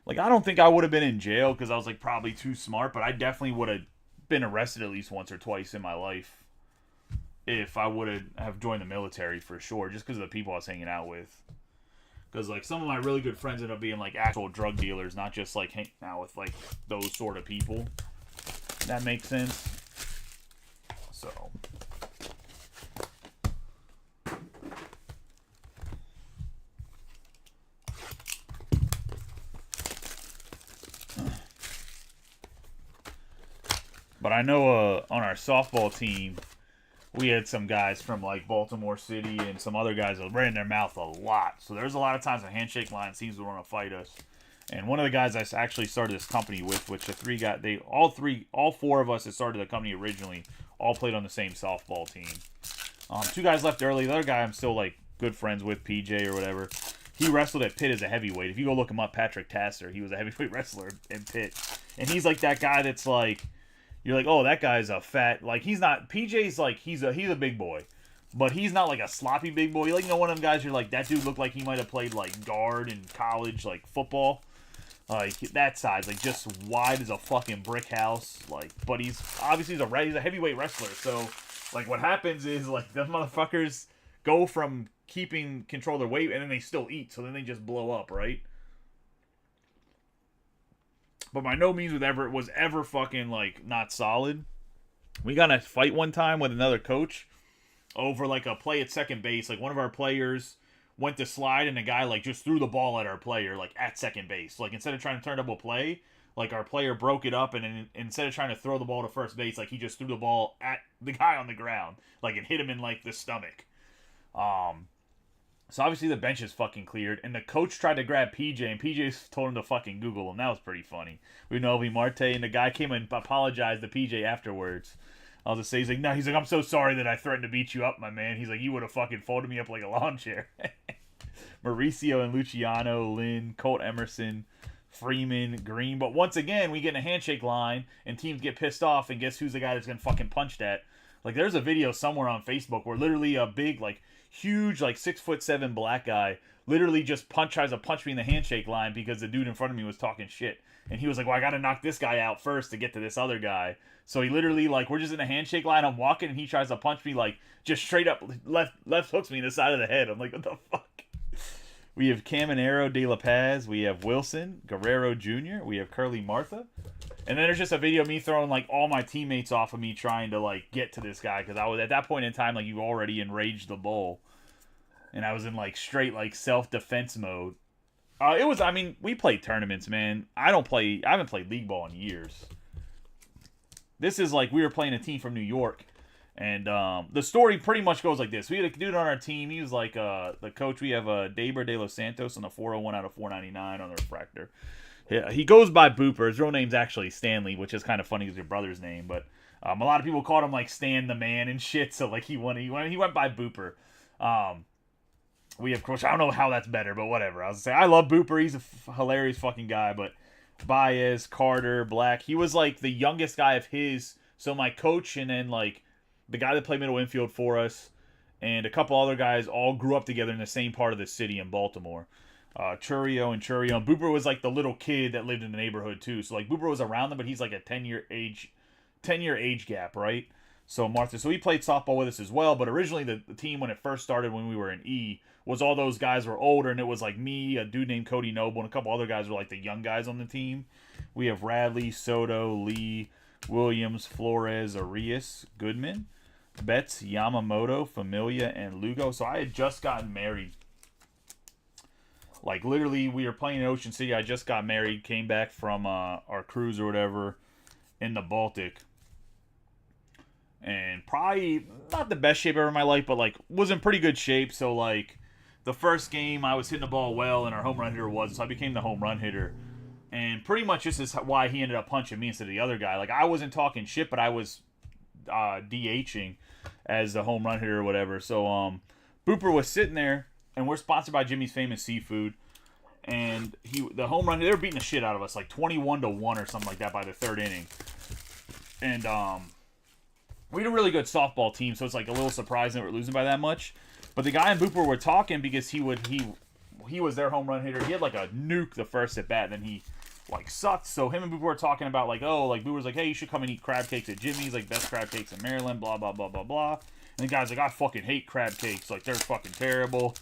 [SPEAKER 1] Like, I don't think I would have been in jail because I was, like, probably too smart, but I definitely would have been arrested at least once or twice in my life if I would have joined the military for sure, just because of the people I was hanging out with. Because, like, some of my really good friends ended up being, like, actual drug dealers, not just, like, hanging out with, like, those sort of people. That makes sense. So, but I know on our softball team, we had some guys from like Baltimore City and some other guys that ran their mouth a lot. So there's a lot of times a handshake line seems to want to fight us. And one of the guys I actually started this company with, which all four of us that started the company originally, all played on the same softball team. Two guys left early. The other guy I'm still like good friends with, PJ or whatever. He wrestled at Pitt as a heavyweight. If you go look him up, Patrick Tasser, he was a heavyweight wrestler in Pitt. And he's like that guy that's like, you're like, oh, that guy's a fat, like he's not, PJ's like, he's a big boy. But he's not like a sloppy big boy. Like, you know, one of them guys you're like, that dude looked like he might have played like guard in college, like football. Like, that size, like, just wide as a fucking brick house. Like, but he's a heavyweight wrestler. So, like, what happens is, like, the motherfuckers go from keeping control of their weight, and then they still eat. So then they just blow up, right? But by no means was ever fucking, like, not solid. We got in a fight one time with another coach over, like, a play at second base. Like, one of our players went to slide, and the guy, like, just threw the ball at our player, like, at second base. Like, instead of trying to turn double play, like, our player broke it up, and then instead of trying to throw the ball to first base, like, he just threw the ball at the guy on the ground. Like, it hit him in, like, the stomach. So, obviously, the bench is fucking cleared, and the coach tried to grab PJ, and PJ told him to fucking Google him. That was pretty funny. We know Novi Marte, and the guy came and apologized to PJ afterwards. I'll just say, he's like, I'm so sorry that I threatened to beat you up, my man. He's like, you would have fucking folded me up like a lawn chair. Mauricio and Luciano, Lynn, Colt Emerson, Freeman, Green. But once again, we get in a handshake line, and teams get pissed off, and guess who's the guy that's getting fucking punched at? Like, there's a video somewhere on Facebook where literally a big, like, huge, like, 6'7" black guy literally just tries to punch me in the handshake line because the dude in front of me was talking shit. And he was like, well, I got to knock this guy out first to get to this other guy. So he literally, like, we're just in a handshake line. I'm walking, and he tries to punch me, like, just straight up left hooks me in the side of the head. I'm like, what the fuck? We have Caminero, De La Paz. We have Wilson, Guerrero Jr. We have Curly Martha. And then there's just a video of me throwing, like, all my teammates off of me trying to, like, get to this guy. Because I was, at that point in time, like, you already enraged the bull. and I was in like straight like self-defense mode. I mean, we played tournaments, man. I haven't played league ball in years. This is like we were playing a team from New York, and the story pretty much goes like this. We had a dude on our team. He was like the coach. We have Daber de los Santos on the 401 out of 499 on the refractor. Yeah, he goes by Booper. His real name's actually Stanley, which is kind of funny. It's your brother's name, but a lot of people called him like Stan the Man and shit. So like he went by Booper. We of course I don't know how that's better, but whatever. I was gonna say I love Booper. He's a hilarious fucking guy. But Baez, Carter, Black. He was like the youngest guy of his. So my coach and then like the guy that played middle infield for us and a couple other guys all grew up together in the same part of the city in Baltimore. Churio. And Booper was like the little kid that lived in the neighborhood too. So like Booper was around them, but he's like a 10-year age gap, right? So he played softball with us as well. But originally the team when it first started when we were in E was all those guys were older, and it was like me, a dude named Cody Noble, and a couple other guys were like the young guys on the team. We have Radley, Soto, Lee, Williams, Flores, Arias, Goodman, Betts, Yamamoto, Familia, and Lugo. So I had just gotten married. Like, literally, we were playing in Ocean City. I just got married, came back from our cruise or whatever in the Baltic. And probably not the best shape ever in my life, but, like, was in pretty good shape. So, like, the first game, I was hitting the ball well, and our home run hitter was. So I became the home run hitter. And pretty much this is why he ended up punching me instead of the other guy. Like, I wasn't talking shit, but I was DHing as the home run hitter or whatever. So, Booper was sitting there. And we're sponsored by Jimmy's Famous Seafood. And the home run, they were beating the shit out of us, like 21-1 or something like that by the third inning. And we had a really good softball team, so it's like a little surprising that we're losing by that much. But the guy and Booper were talking because he was their home run hitter. He had like a nuke the first at bat, and then he like sucked. So him and Booper were talking about like, oh, like Booper's like, hey, you should come and eat crab cakes at Jimmy's, like best crab cakes in Maryland, blah blah blah blah blah. And the guy's like, I fucking hate crab cakes, like they're fucking terrible.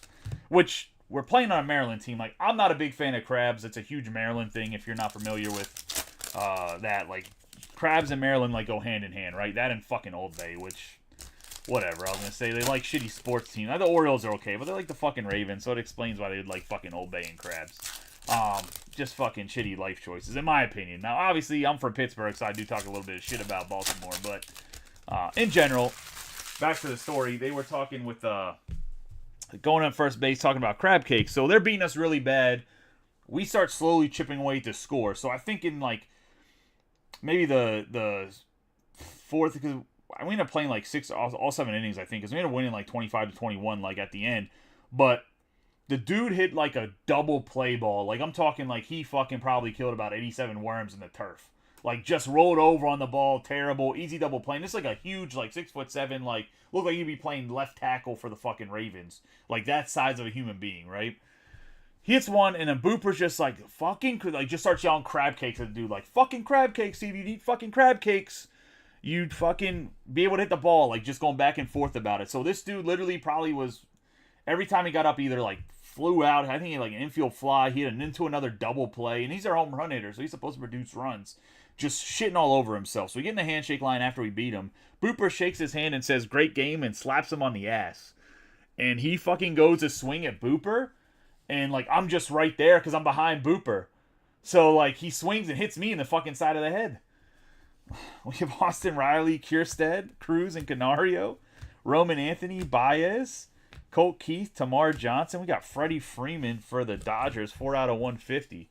[SPEAKER 1] Which, we're playing on a Maryland team. Like, I'm not a big fan of crabs. It's a huge Maryland thing if you're not familiar with that. Like, crabs and Maryland, like, go hand in hand, right? That and fucking Old Bay, which, whatever. I was going to say, they like shitty sports teams. The Orioles are okay, but they like the fucking Ravens, so it explains why they would like fucking Old Bay and crabs. Just fucking shitty life choices, in my opinion. Now, obviously, I'm from Pittsburgh, so I do talk a little bit of shit about Baltimore, but in general, back to the story, they were talking with... going on first base, talking about crab cakes. So they're beating us really bad. We start slowly chipping away to score. So I think in like maybe the fourth, because we ended up playing like all 7 innings, I think, because we ended up winning like 25-21, like at the end. But the dude hit like a double play ball. Like I'm talking like he fucking probably killed about 87 worms in the turf. Like, just rolled over on the ball, terrible, easy double play. And this is like a huge, like, 6'7", like, look like you'd be playing left tackle for the fucking Ravens. Like, that size of a human being, right? He hits one, and then Booper's just like, fucking, like, just starts yelling crab cakes at the dude. Like, fucking crab cakes, see, if you'd eat fucking crab cakes, you'd fucking be able to hit the ball. Like, just going back and forth about it. So this dude literally probably was, every time he got up, either, like, flew out. I think he had, like, an infield fly. He had into another double play. And he's our home run hitter, so he's supposed to produce runs. Just shitting all over himself. So we get in the handshake line after we beat him. Booper shakes his hand and says, great game, and slaps him on the ass. And he fucking goes to swing at Booper. And, like, I'm just right there because I'm behind Booper. So, like, he swings and hits me in the fucking side of the head. We have Austin Riley, Kierstead, Cruz, and Canario. Roman Anthony, Baez, Colt Keith, Tamar Johnson. We got Freddie Freeman for the Dodgers, 4 out of 150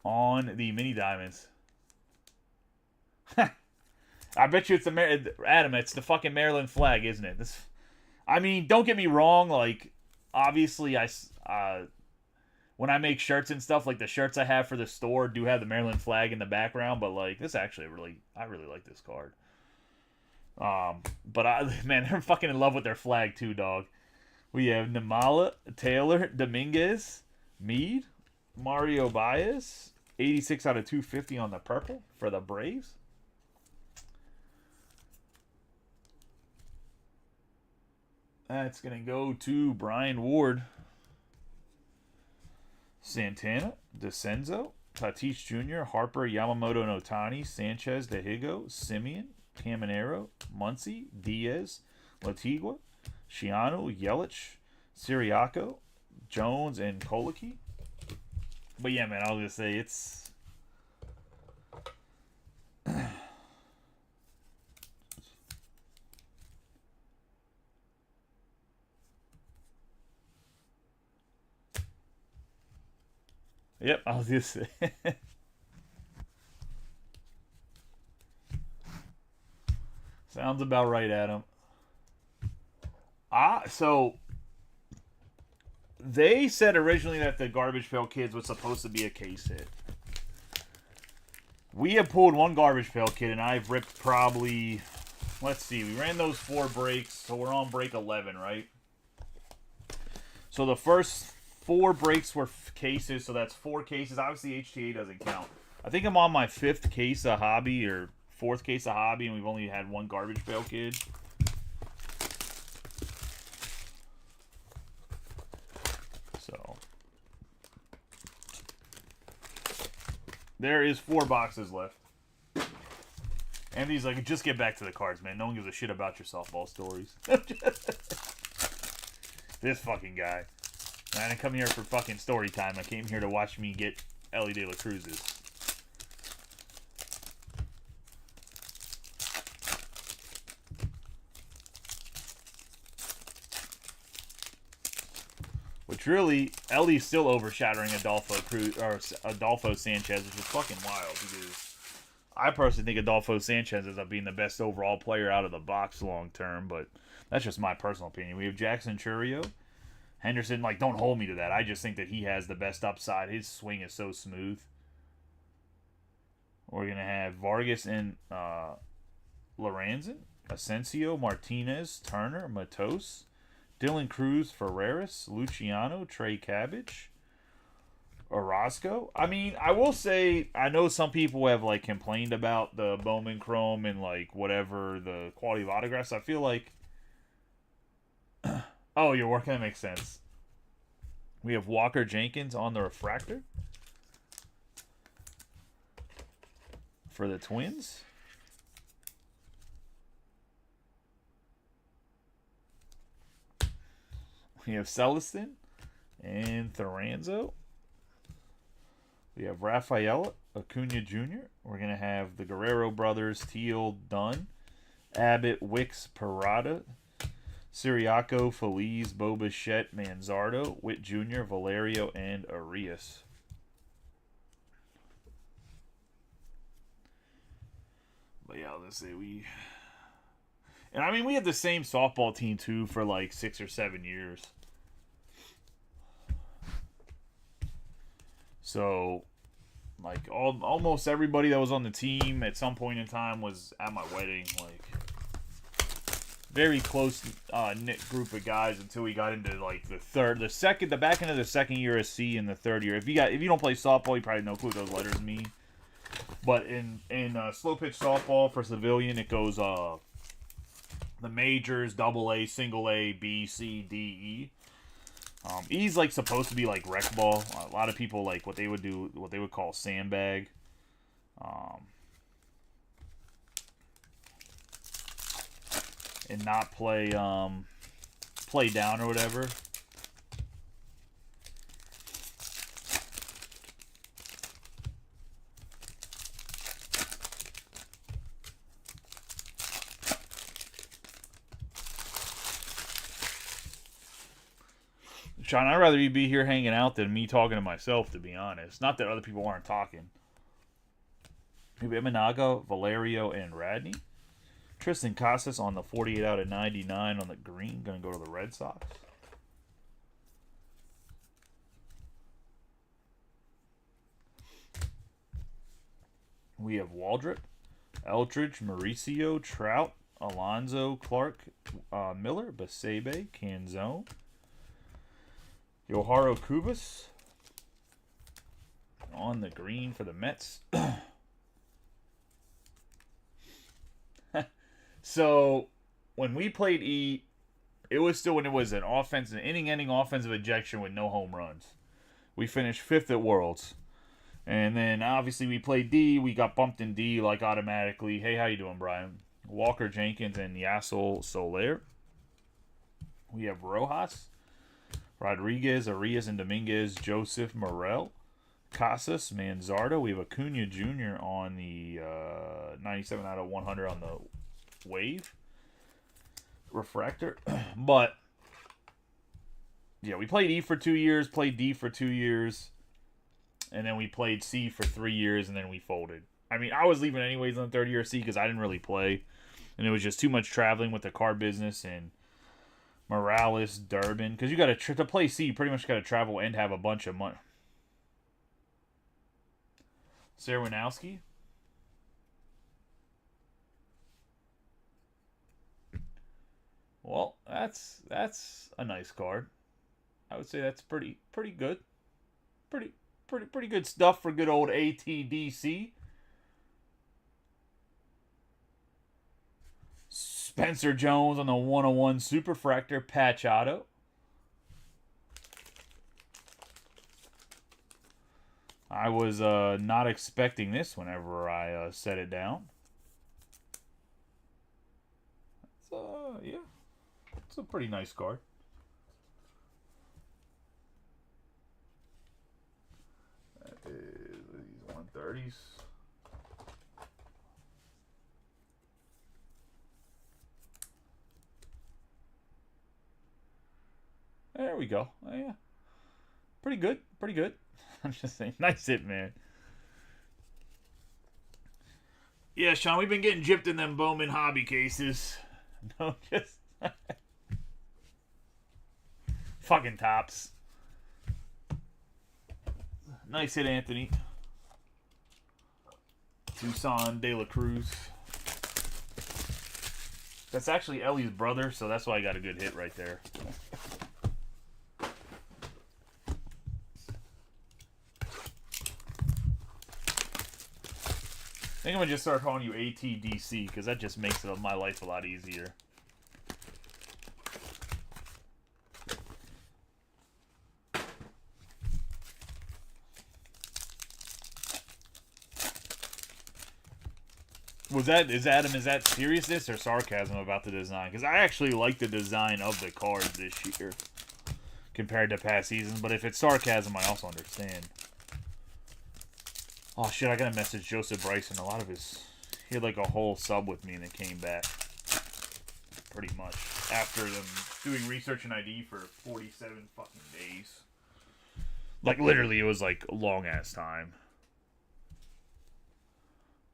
[SPEAKER 1] on the mini diamonds. I bet you it's Adam, it's the fucking Maryland flag, isn't it? I mean, don't get me wrong. Like, obviously, when I make shirts and stuff, like the shirts I have for the store do have the Maryland flag in the background. But like, this actually I really like this card. But man, they're fucking in love with their flag too, dog. We have Namala, Taylor, Dominguez, Meade, Mario Baez, 86 out of 250 on the purple for the Braves. That's going to go to Brian Ward. Santana, DeCenzo, Tatis Jr., Harper, Yamamoto, and Otani, Sanchez, DeHigo, Simeon, Caminero, Muncy, Diaz, Latigua, Shiano, Yelich, Siriaco, Jones, and Koliki. But yeah, man, I was gonna say it's. Yep, I was gonna say. Sounds about right, Adam. So they said originally that the Garbage Pail Kids was supposed to be a case hit. We have pulled one Garbage Pail Kid, and I've ripped probably. Let's see, we ran those 4 breaks, so we're on break 11, right? So the first 4 breaks were cases, so that's 4 cases. Obviously, HTA doesn't count. I think I'm on my 5th case of hobby, or 4th case of hobby, and we've only had one Garbage Pail Kid. So there is 4 boxes left. Andy's like, just get back to the cards, man. No one gives a shit about your softball stories. This fucking guy. I didn't come here for fucking story time. I came here to watch me get Ellie De La Cruz's. Which really, Ellie's still overshadowing Adolfo Sanchez, which is fucking wild because I personally think Adolfo Sanchez ends up being the best overall player out of the box long term, but that's just my personal opinion. We have Jackson Churio. Henderson, like, don't hold me to that. I just think that he has the best upside. His swing is so smooth. We're going to have Vargas and Lorenzen, Asensio, Martinez, Turner, Matos, Dylan Cruz, Ferreras, Luciano, Trey Cabbage, Orozco. I mean, I will say, I know some people have, like, complained about the Bowman Chrome and, like, whatever, the quality of autographs. I feel like... Oh, you're working. That makes sense. We have Walker Jenkins on the refractor for the Twins. We have Celestin and Thoranzo. We have Rafaela Acuna Jr. We're going to have the Guerrero brothers, Teal, Dunn, Abbott, Wicks, Parada, Siriaco, Feliz, Bobichette, Manzardo, Witt Jr., Valerio, and Arias. But yeah, let's say we... And I mean, we had the same softball team, too, for like 6 or 7 years. So, like, almost everybody that was on the team at some point in time was at my wedding. Like, very close knit group of guys until we got into like the back end of the second year of C and the third year. If you don't play softball, you probably know who those letters mean. But in slow pitch softball for civilian, it goes the majors, double A, single A, B, C, D, E. E's like supposed to be like rec ball. A lot of people like what they would call sandbag. And not play down or whatever. Sean, I'd rather you be here hanging out than me talking to myself, to be honest. Not that other people aren't talking. We have Imanaga, Valerio, and Radney. Tristan Casas on the 48 out of 99 on the green. Going to go to the Red Sox. We have Waldrop, Eldridge, Mauricio, Trout, Alonzo, Clark, Miller, Basebe, Canzone, Yoharo Kubas on the green for the Mets. So, when we played E, it was still when it was an inning-ending offensive ejection with no home runs. We finished 5th at Worlds. And then, obviously, we played D. We got bumped in D, like, automatically. Hey, how you doing, Brian? Walker Jenkins and Yasel Soler. We have Rojas, Rodriguez, Arias, and Dominguez, Joseph, Morel, Casas, Manzardo. We have Acuna Jr. on the 97 out of 100 on the wave refractor. But yeah, we played E for 2 years, played D for 2 years, and then we played C for 3 years, and then we folded. I mean, I was leaving anyways on the third year of C because I didn't really play, and it was just too much traveling with the car business and Morales, Durbin, because you got to play C. You pretty much got to travel and have a bunch of money. Serwinowski. Well, that's a nice card. I would say that's pretty good. Pretty good stuff for good old ATDC. Spencer Jones on the 101 Superfractor patch auto. I was not expecting this whenever I set it down. So, yeah. It's a pretty nice card. That is these 130s. There we go. Oh, yeah. Pretty good. Pretty good. I'm just saying. Nice hit, man. Yeah, Sean, we've been getting gypped in them Bowman hobby cases. No, just... fucking tops. Nice hit, Anthony. Tucson De La Cruz. That's actually Ellie's brother, so that's why I got a good hit right there. I think I'm going to just start calling you ATDC, because that just makes my life a lot easier. Is that seriousness or sarcasm about the design? Because I actually like the design of the cards this year compared to past seasons, but if it's sarcasm, I also understand. Oh shit, I gotta message Joseph Bryson. He had like a whole sub with me and it came back. Pretty much. After them doing research and ID for 47 fucking days. Like literally, it was like a long ass time.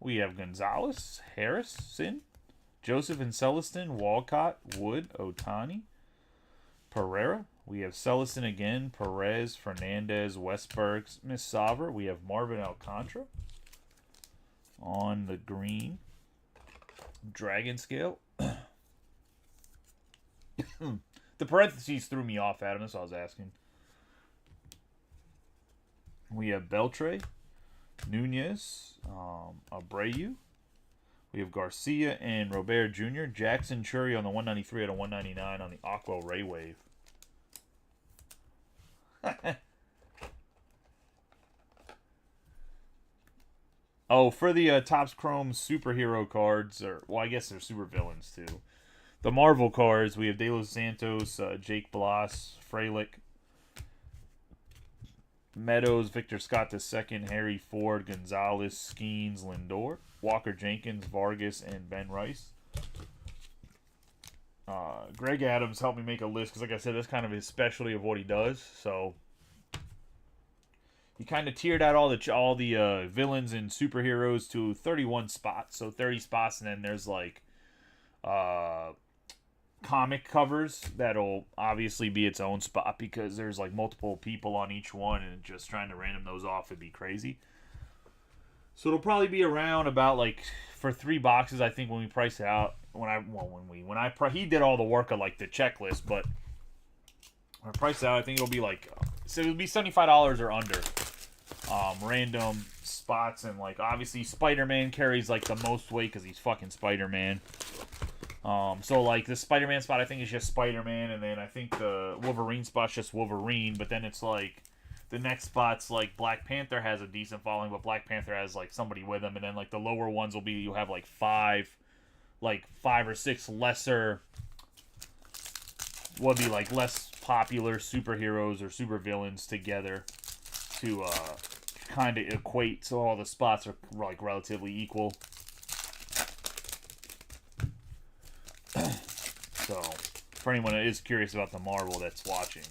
[SPEAKER 1] We have Gonzalez, Harrison, Joseph and Celestin, Walcott, Wood, Otani, Pereira. We have Celestin again, Perez, Fernandez, Westberg, Smith Sauver. We have Marvin Alcantara on the green. Dragon Scale. The parentheses threw me off, Adam. That's what I was asking. We have Beltre, Nunez, Abreu. We have Garcia and Robert Jr. Jackson Chury on the 193 out of 199 on the Aqua Ray Wave. Oh, for the Topps Chrome superhero cards, well, I guess they're super villains too. The Marvel cards, we have De Los Santos, Jake Blas, Frelick, Meadows, Victor Scott II, Harry Ford, Gonzalez, Skeens, Lindor, Walker Jenkins, Vargas, and Ben Rice. Greg Adams helped me make a list because, like I said, that's kind of his specialty of what he does. So he kind of tiered out all the villains and superheroes to 31 spots. So 30 spots, and then there's like comic covers that'll obviously be its own spot because there's like multiple people on each one, and just trying to random those off would be crazy. So it'll probably be around about like for 3 boxes. I think when we price it out, he did all the work of like the checklist, but when I price it out, I think it'll be like it'll be $75 or under. Random spots, and like obviously Spider-Man carries like the most weight because he's fucking Spider-Man. So like the Spider-Man spot I think is just Spider-Man, and then I think the Wolverine spot's just Wolverine, but then it's like the next spot's like Black Panther has a decent following, but Black Panther has like somebody with him, and then like the lower ones will be you have like five or six lesser would be like less popular superheroes or supervillains together to kind of equate so all the spots are like relatively equal. So, for anyone that is curious about the Marvel that's watching.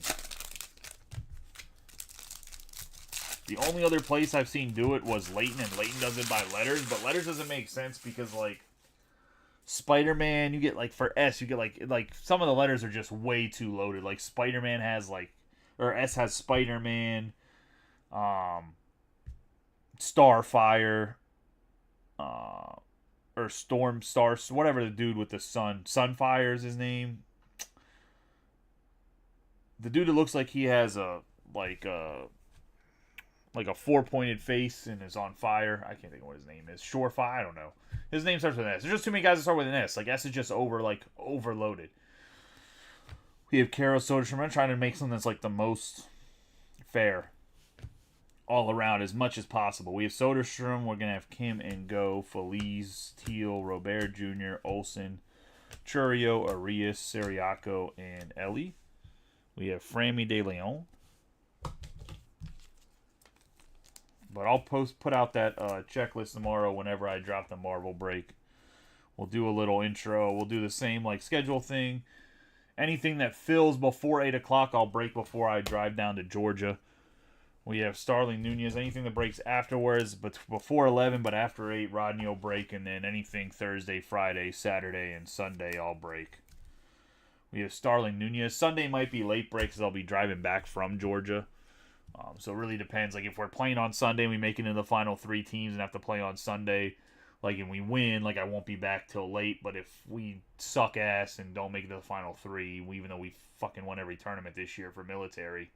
[SPEAKER 1] The only other place I've seen do it was Leighton, and Leighton does it by letters, but letters doesn't make sense because, like, Spider-Man, you get, like, for S, you get, like some of the letters are just way too loaded. Like, Spider-Man has, like, or S has Spider-Man, Starfire, or Storm Stars, whatever the dude with the sun. Sunfire is his name. The dude that looks like he has a four-pointed face and is on fire. I can't think of what his name is. Surefire? I don't know. His name starts with an S. There's just too many guys that start with an S. Like, S is just overloaded. We have Carol Soderstrom. I'm trying to make something that's, like, the most fair all around as much as possible. We have Soderstrom. We're going to have Kim and Go, Feliz, Teal, Robert Jr., Olsen, Churio, Arias, Siriaco, and Ellie. We have Frammy De Leon. But I'll put out that checklist tomorrow whenever I drop the Marvel break. We'll do a little intro. We'll do the same like schedule thing. Anything that fills before 8 o'clock, I'll break before I drive down to Georgia. We have Starling Nunez. Anything that breaks afterwards, but before 11, but after 8, Rodney will break. And then anything Thursday, Friday, Saturday, and Sunday, I'll break. We have Starling Nunez. Sunday might be late break because I'll be driving back from Georgia. So it really depends. Like, if we're playing on Sunday and we make it into the final 3 teams and have to play on Sunday, like, and we win, like, I won't be back till late. But if we suck ass and don't make it to the final 3, even though we fucking won every tournament this year for military,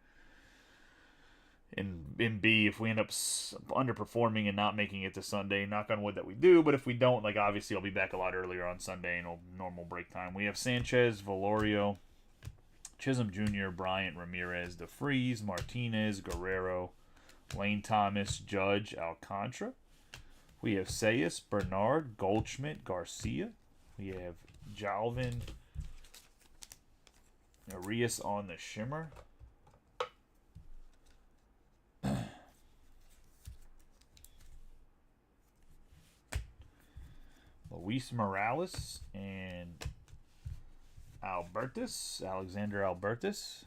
[SPEAKER 1] and in B, if we end up underperforming and not making it to Sunday, knock on wood that we do, but if we don't, like, obviously I'll be back a lot earlier on Sunday and normal break time. We have Sanchez, Valorio, Chisholm Jr., Bryant, Ramirez, DeFreeze, Martinez, Guerrero, Lane Thomas, Judge, Alcantara. We have Sayas, Bernard, Goldschmidt, Garcia. We have Jalvin, Arias on the shimmer. Luis Morales and Alexander Albertus.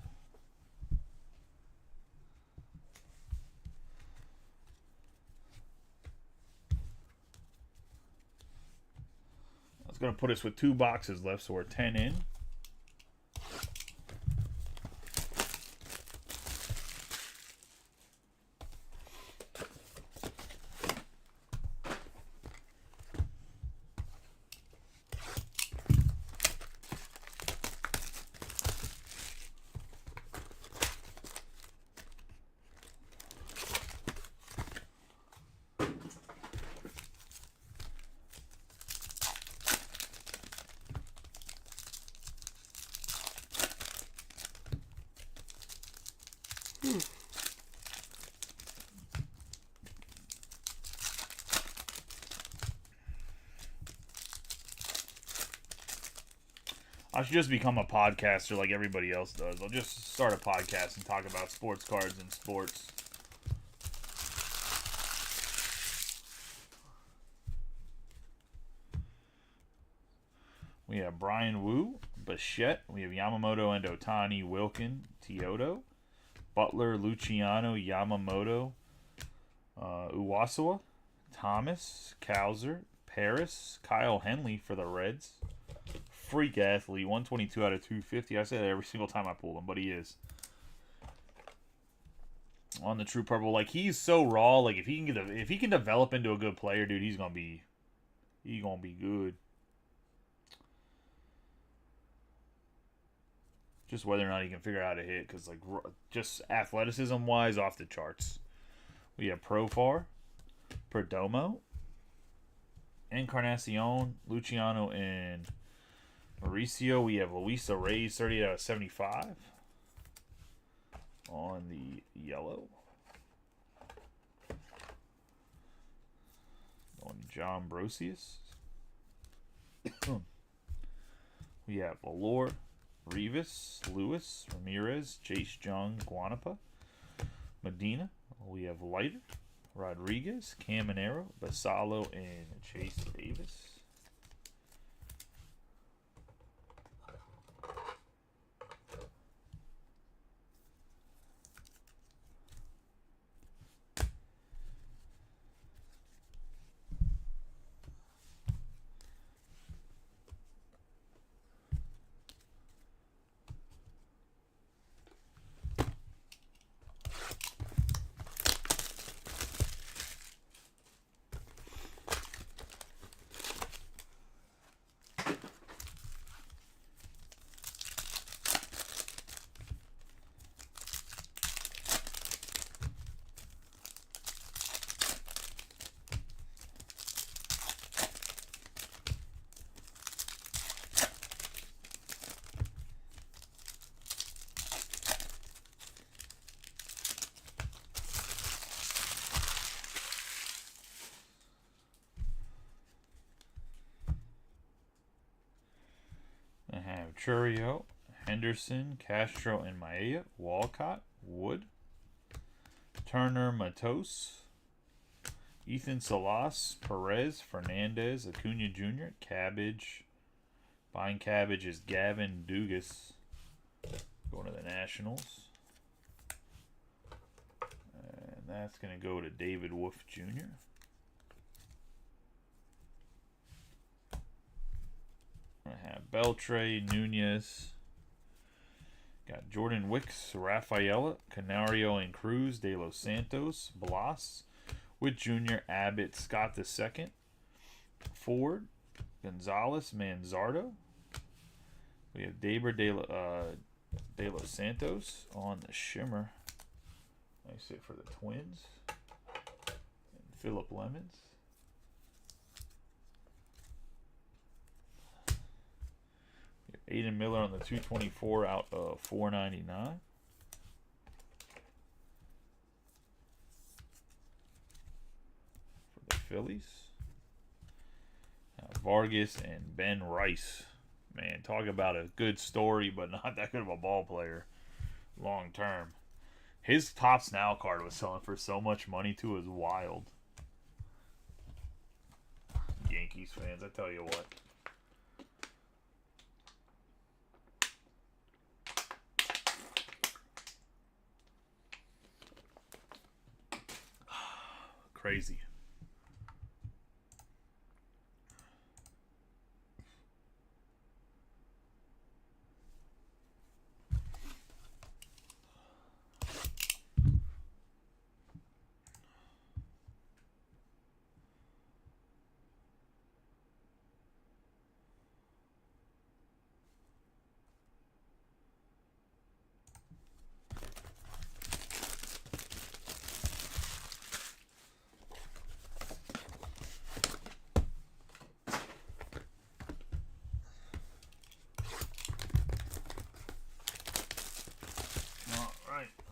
[SPEAKER 1] That's going to put us with 2 boxes left, so we're 10 in. I should just become a podcaster like everybody else does. I'll just start a podcast and talk about sports cards and sports. We have Brian Wu, Bichette. We have Yamamoto and Otani, Wilkin, Teodo, Butler, Luciano, Yamamoto, Uwasawa, Thomas, Cowser, Paris, Kyle Henley for the Reds. Freak athlete, 122 out of 250. I say that every single time I pull him, but he is. On the True Purple, like, he's so raw. Like, if he can develop into a good player, dude, he's gonna be good. Just whether or not he can figure out how to hit, because, like, just athleticism wise, off the charts. We have Profar, Perdomo, Encarnacion, Luciano, and Mauricio. We have Luisa Reyes, 30 out of 75 on the yellow. On John Brosius. We have Valor, Rivas, Lewis, Ramirez, Chase Young, Guanapa, Medina. We have Leiter, Rodriguez, Caminero, Basalo, and Chase Davis. I have Churio, Henderson, Castro, and Maia, Walcott, Wood, Turner, Matos, Ethan Salas, Perez, Fernandez, Acuna Jr., Cabbage. Buying Cabbage is Gavin Dugas, going to the Nationals. And that's going to go to David Wolf Jr. I have Beltre, Nunez. Got Jordan Wicks, Rafaela, Canario and Cruz, De Los Santos, Blas, with Jr., Abbott, Scott II, Ford, Gonzalez, Manzardo. We have Daber De Los Santos on the shimmer. Nice hit for the Twins. And Phillip Lemons. Aiden Miller on the 224 out of 499. For the Phillies. Vargas and Ben Rice. Man, talk about a good story, but not that good of a ball player long term. His Tops Now card was selling for so much money, too. It was wild. Yankees fans, I tell you what. Crazy.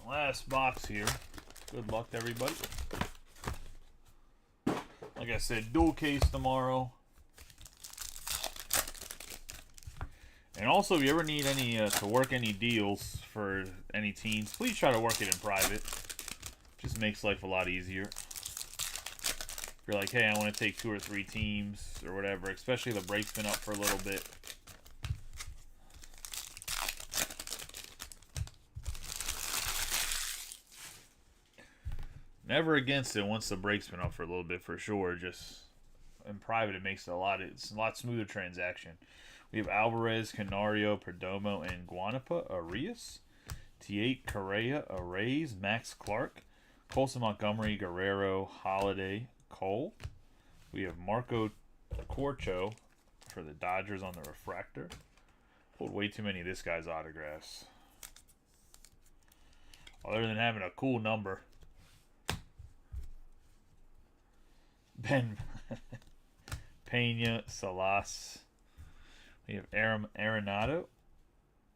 [SPEAKER 1] Last box here. Good luck to everybody. Like I said, dual case tomorrow. And also, if you ever need any to work any deals for any teams, please try to work it in private. Just makes life a lot easier. If you're like, hey, I want to take 2 or 3 teams or whatever, especially the break's been up for a little bit. Never against it once the break's been up for a little bit for sure. Just in private, it makes it it's a lot smoother transaction. We have Alvarez, Canario, Perdomo, and Guanapa, Arias, T8, Correa, Arrays, Max Clark, Colson Montgomery, Guerrero, Holiday, Cole. We have Marco Corcho for the Dodgers on the refractor. Pulled way too many of this guy's autographs. Other than having a cool number. Ben Pena, Salas. We have Arenado.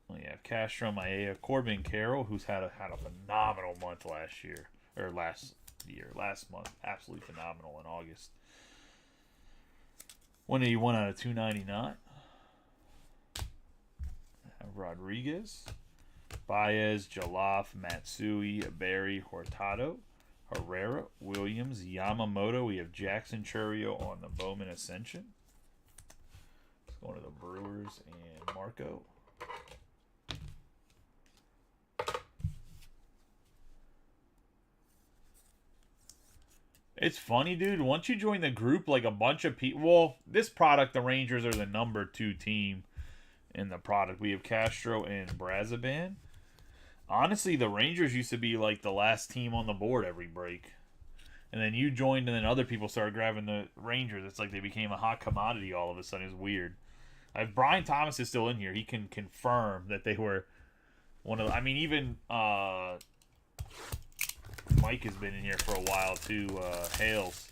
[SPEAKER 1] We have Castro, Maia, Corbin Carroll, who's had a phenomenal month last month. Absolutely phenomenal in August. 181 out of 299. Rodriguez, Baez, Jollof, Matsui, Berry, Hurtado, Herrera, Williams, Yamamoto. We have Jackson Chourio on the Bowman Ascension. Let's go to the Brewers and Marco. It's funny, dude. Once you join the group, like a bunch of people. Well, this product, the Rangers are the number 2 team in the product. We have Castro and Brazaban. Honestly, the Rangers used to be like the last team on the board every break. And then you joined, and then other people started grabbing the Rangers. It's like they became a hot commodity all of a sudden. It's weird. If Brian Thomas is still in here, he can confirm that they were one of. I mean, even Mike has been in here for a while too. Hales,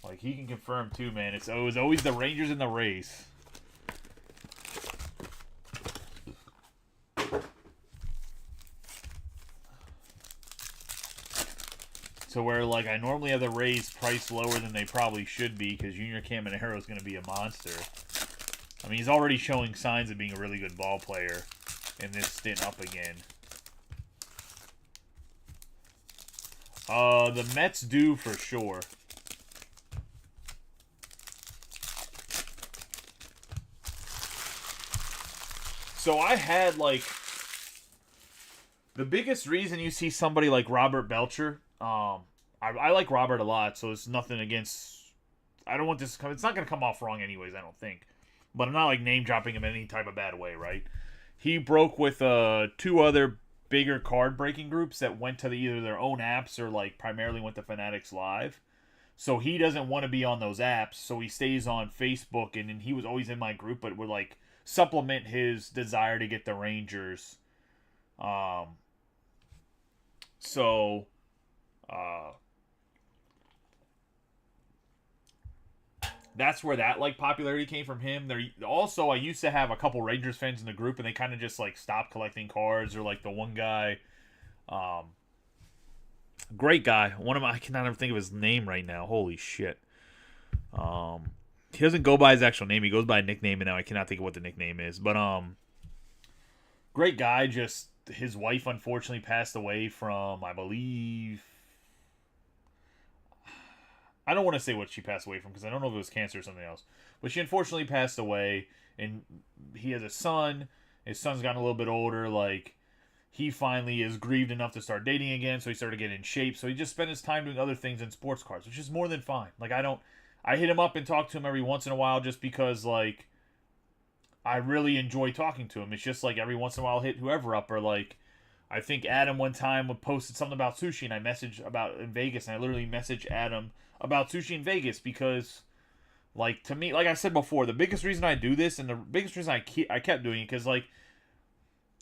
[SPEAKER 1] like he can confirm too, man. It was always the Rangers in the race. So where like I normally have the Rays priced lower than they probably should be because Junior Caminero is going to be a monster. I mean, he's already showing signs of being a really good ball player in this stint up again. The Mets do for sure. So I had like the biggest reason you see somebody like Robert Belcher. I like Robert a lot, so it's nothing against. I don't want this. It's not going to come off wrong, anyways. I don't think, but I'm not like name dropping him in any type of bad way, right? He broke with 2 other bigger card breaking groups that went to either their own apps or like primarily went to Fanatics Live. So he doesn't want to be on those apps, so he stays on Facebook, and he was always in my group, but would like supplement his desire to get the Rangers. So that's where that like popularity came from him. There also I used to have a couple Rangers fans in the group, and they kind of just like stopped collecting cards, or like the one guy, great guy. One of my I cannot even think of his name right now. Holy shit. He doesn't go by his actual name. He goes by a nickname, and now I cannot think of what the nickname is. But great guy. Just his wife unfortunately passed away from, I believe. I don't want to say what she passed away from because I don't know if it was cancer or something else. But she unfortunately passed away, and he has a son. His son's gotten a little bit older. Like, he finally is grieved enough to start dating again, so he started getting in shape. So he just spent his time doing other things in sports cards, which is more than fine. Like, I hit him up and talk to him every once in a while just because, like, I really enjoy talking to him. It's just, like, every once in a while I'll hit whoever up, or, like, I think Adam one time posted something about sushi, and I messaged about in Vegas, and I literally messaged Adam about sushi in Vegas because, like, to me, like I said before, the biggest reason I do this, and the biggest reason I kept doing it, because, like,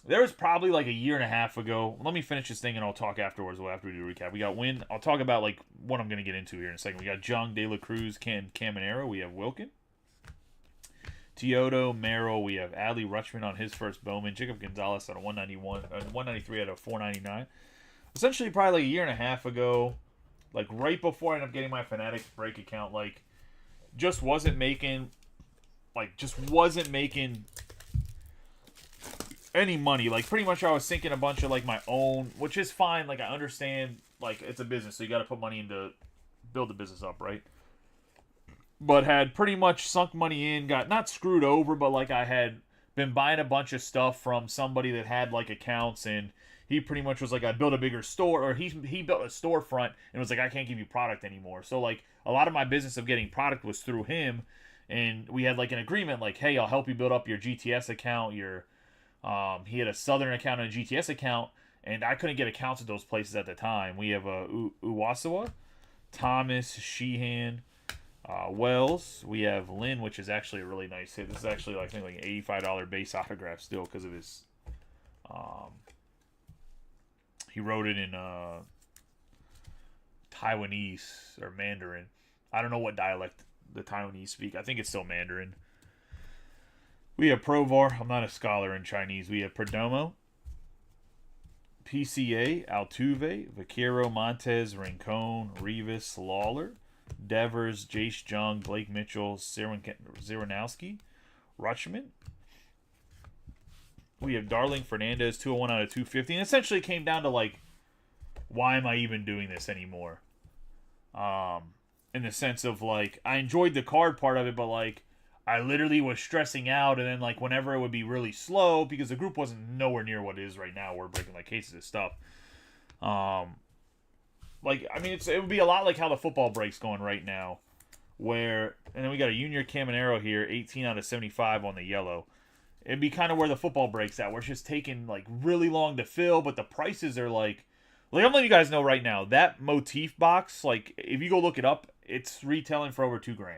[SPEAKER 1] there was probably, like, a year and a half ago. Let me finish this thing, and I'll talk afterwards after we do a recap. We got Win. I'll talk about, like, what I'm going to get into here in a second. We got Jung, De La Cruz, Caminero. We have Wilkin. Teodo, Merrill. We have Adley Rutschman on his first Bowman. Jacob Gonzalez at a 191, 193 out of 499. Essentially, probably like a year and a half ago, like right before I ended up getting my Fanatics break account, like just wasn't making any money. Like pretty much I was sinking a bunch of like my own, which is fine. Like I understand, like it's a business, so you got to put money in to build the business up, right? But had pretty much sunk money in, got not screwed over, but like I had been buying a bunch of stuff from somebody that had like accounts, and he pretty much was like, I built a bigger store, or he built a storefront and was like, I can't give you product anymore. So like a lot of my business of getting product was through him, and we had like an agreement like, hey, I'll help you build up your GTS account, your he had a Southern account and a GTS account, and I couldn't get accounts at those places at the time. We have Uwasawa, Thomas, Sheehan, Wells. We have Lynn, which is actually a really nice hit. This is actually, I think, like an $85 base autograph still because of his. He wrote it in Taiwanese or Mandarin. I don't know what dialect the Taiwanese speak. I think it's still Mandarin. We have Provar. I'm not a scholar in Chinese. We have Perdomo, PCA, Altuve, Vaquero, Montez, Rincon, Rivas, Lawler, Devers, Jace Jung, Blake Mitchell, Zeranowski, Rutschman, We have Darling Fernandez, 201 out of 250. And essentially it came down to, like, why am I even doing this anymore? In the sense of, like, I enjoyed the card part of it, but, like, I literally was stressing out. And then, like, whenever it would be really slow, because the group wasn't nowhere near what it is right now. We're breaking, like, cases of stuff. Like, I mean, it would be a lot like how the football break's going right now. And then we got a Junior Caminero here, 18 out of 75 on the yellow. It'd be kind of where the football breaks at, where it's just taking, like, really long to fill, but the prices are, like, I'm letting you guys know right now, that motif box, like, if you go look it up, it's retailing for over $2,000.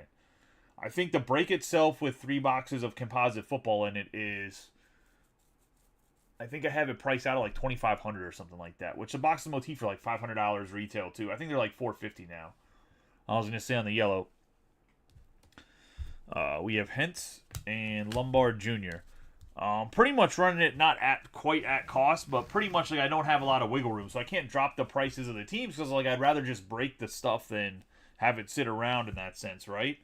[SPEAKER 1] I think the break itself with 3 boxes of composite football in it is, I think I have it priced out at like $2,500 or something like that, which the box of motif are like $500 retail too. I think they're like $450 now. I was going to say on the yellow. We have Hentz and Lombard Jr. Pretty much running it not at quite at cost, but pretty much like I don't have a lot of wiggle room, so I can't drop the prices of the teams because like I'd rather just break the stuff than have it sit around in that sense, right?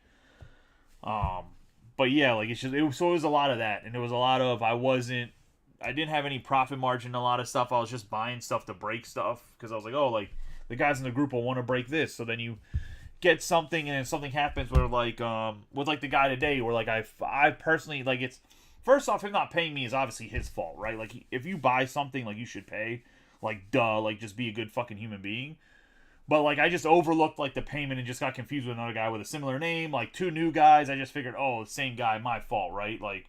[SPEAKER 1] But yeah, like it was a lot of that, and it was a lot of I didn't have any profit margin in a lot of stuff. I was just buying stuff to break stuff because I was like, oh, like the guys in the group will want to break this, so then you get something and then something happens where like with like the guy today where like I personally like it's first off him not paying me is obviously his fault, right? Like if you buy something like you should pay, like duh, like just be a good fucking human being. But like I just overlooked like the payment and just got confused with another guy with a similar name, like 2 new guys. I just figured, oh, the same guy, my fault, right? Like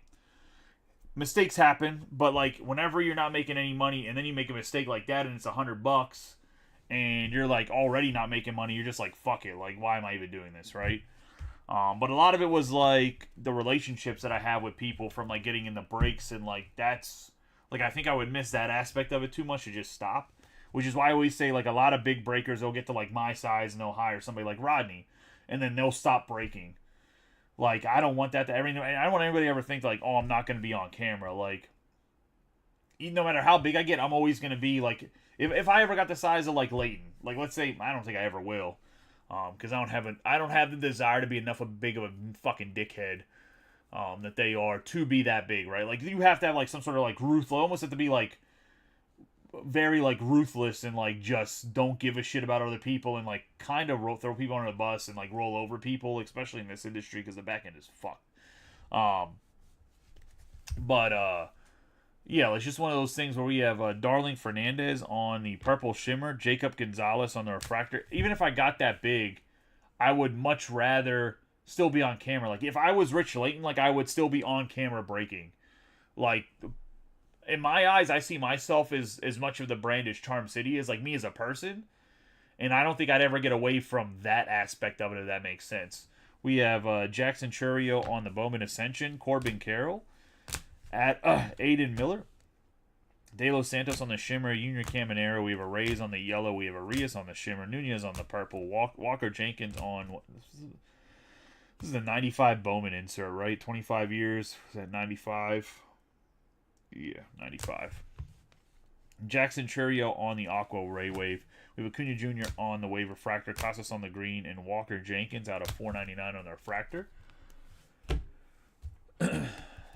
[SPEAKER 1] mistakes happen, but like whenever you're not making any money and then you make a mistake like that and it's $100 and you're like already not making money, you're just like, fuck it, like why am I even doing this, right? But a lot of it was like the relationships that I have with people from like getting in the breaks, and like that's like I think I would miss that aspect of it too much to just stop, which is why I always say like a lot of big breakers, they'll get to like my size and they'll hire somebody like Rodney and then they'll stop breaking. Like I don't want that to everything. I don't want anybody to ever think like, oh, I'm not going to be on camera. Like no matter how big I get, I'm always going to be like if I ever got the size of like Leighton, like let's say I don't think I ever will. Because I don't have the desire to be enough of big of a fucking dickhead that they are to be that big, right? Like you have to have like some sort of like ruthless, almost have to be like very like ruthless and like just don't give a shit about other people and like kind of throw people under the bus and like roll over people, especially in this industry because the back end is fucked. Yeah, it's just one of those things where we have Darling Fernandez on the Purple Shimmer, Jacob Gonzalez on the Refractor. Even if I got that big, I would much rather still be on camera. Like, if I was Rich Layton, like, I would still be on camera breaking. Like, in my eyes, I see myself as much of the brand as Charm City is, like, me as a person. And I don't think I'd ever get away from that aspect of it, if that makes sense. We have Jackson Churio on the Bowman Ascension, Corbin Carroll at Aiden Miller, De Los Santos on the Shimmer, Junior Caminero. We have a Reyes on the yellow. We have a Arias on the Shimmer, Nunez on the purple, Walker Jenkins on this is a 95 Bowman insert, right? 25 years. Is that 95? Yeah, 95. Jackson Churio on the Aqua Ray Wave. We have Acuna Jr. on the Wave Refractor, Casas on the green, and Walker Jenkins out of 499 on the Refractor.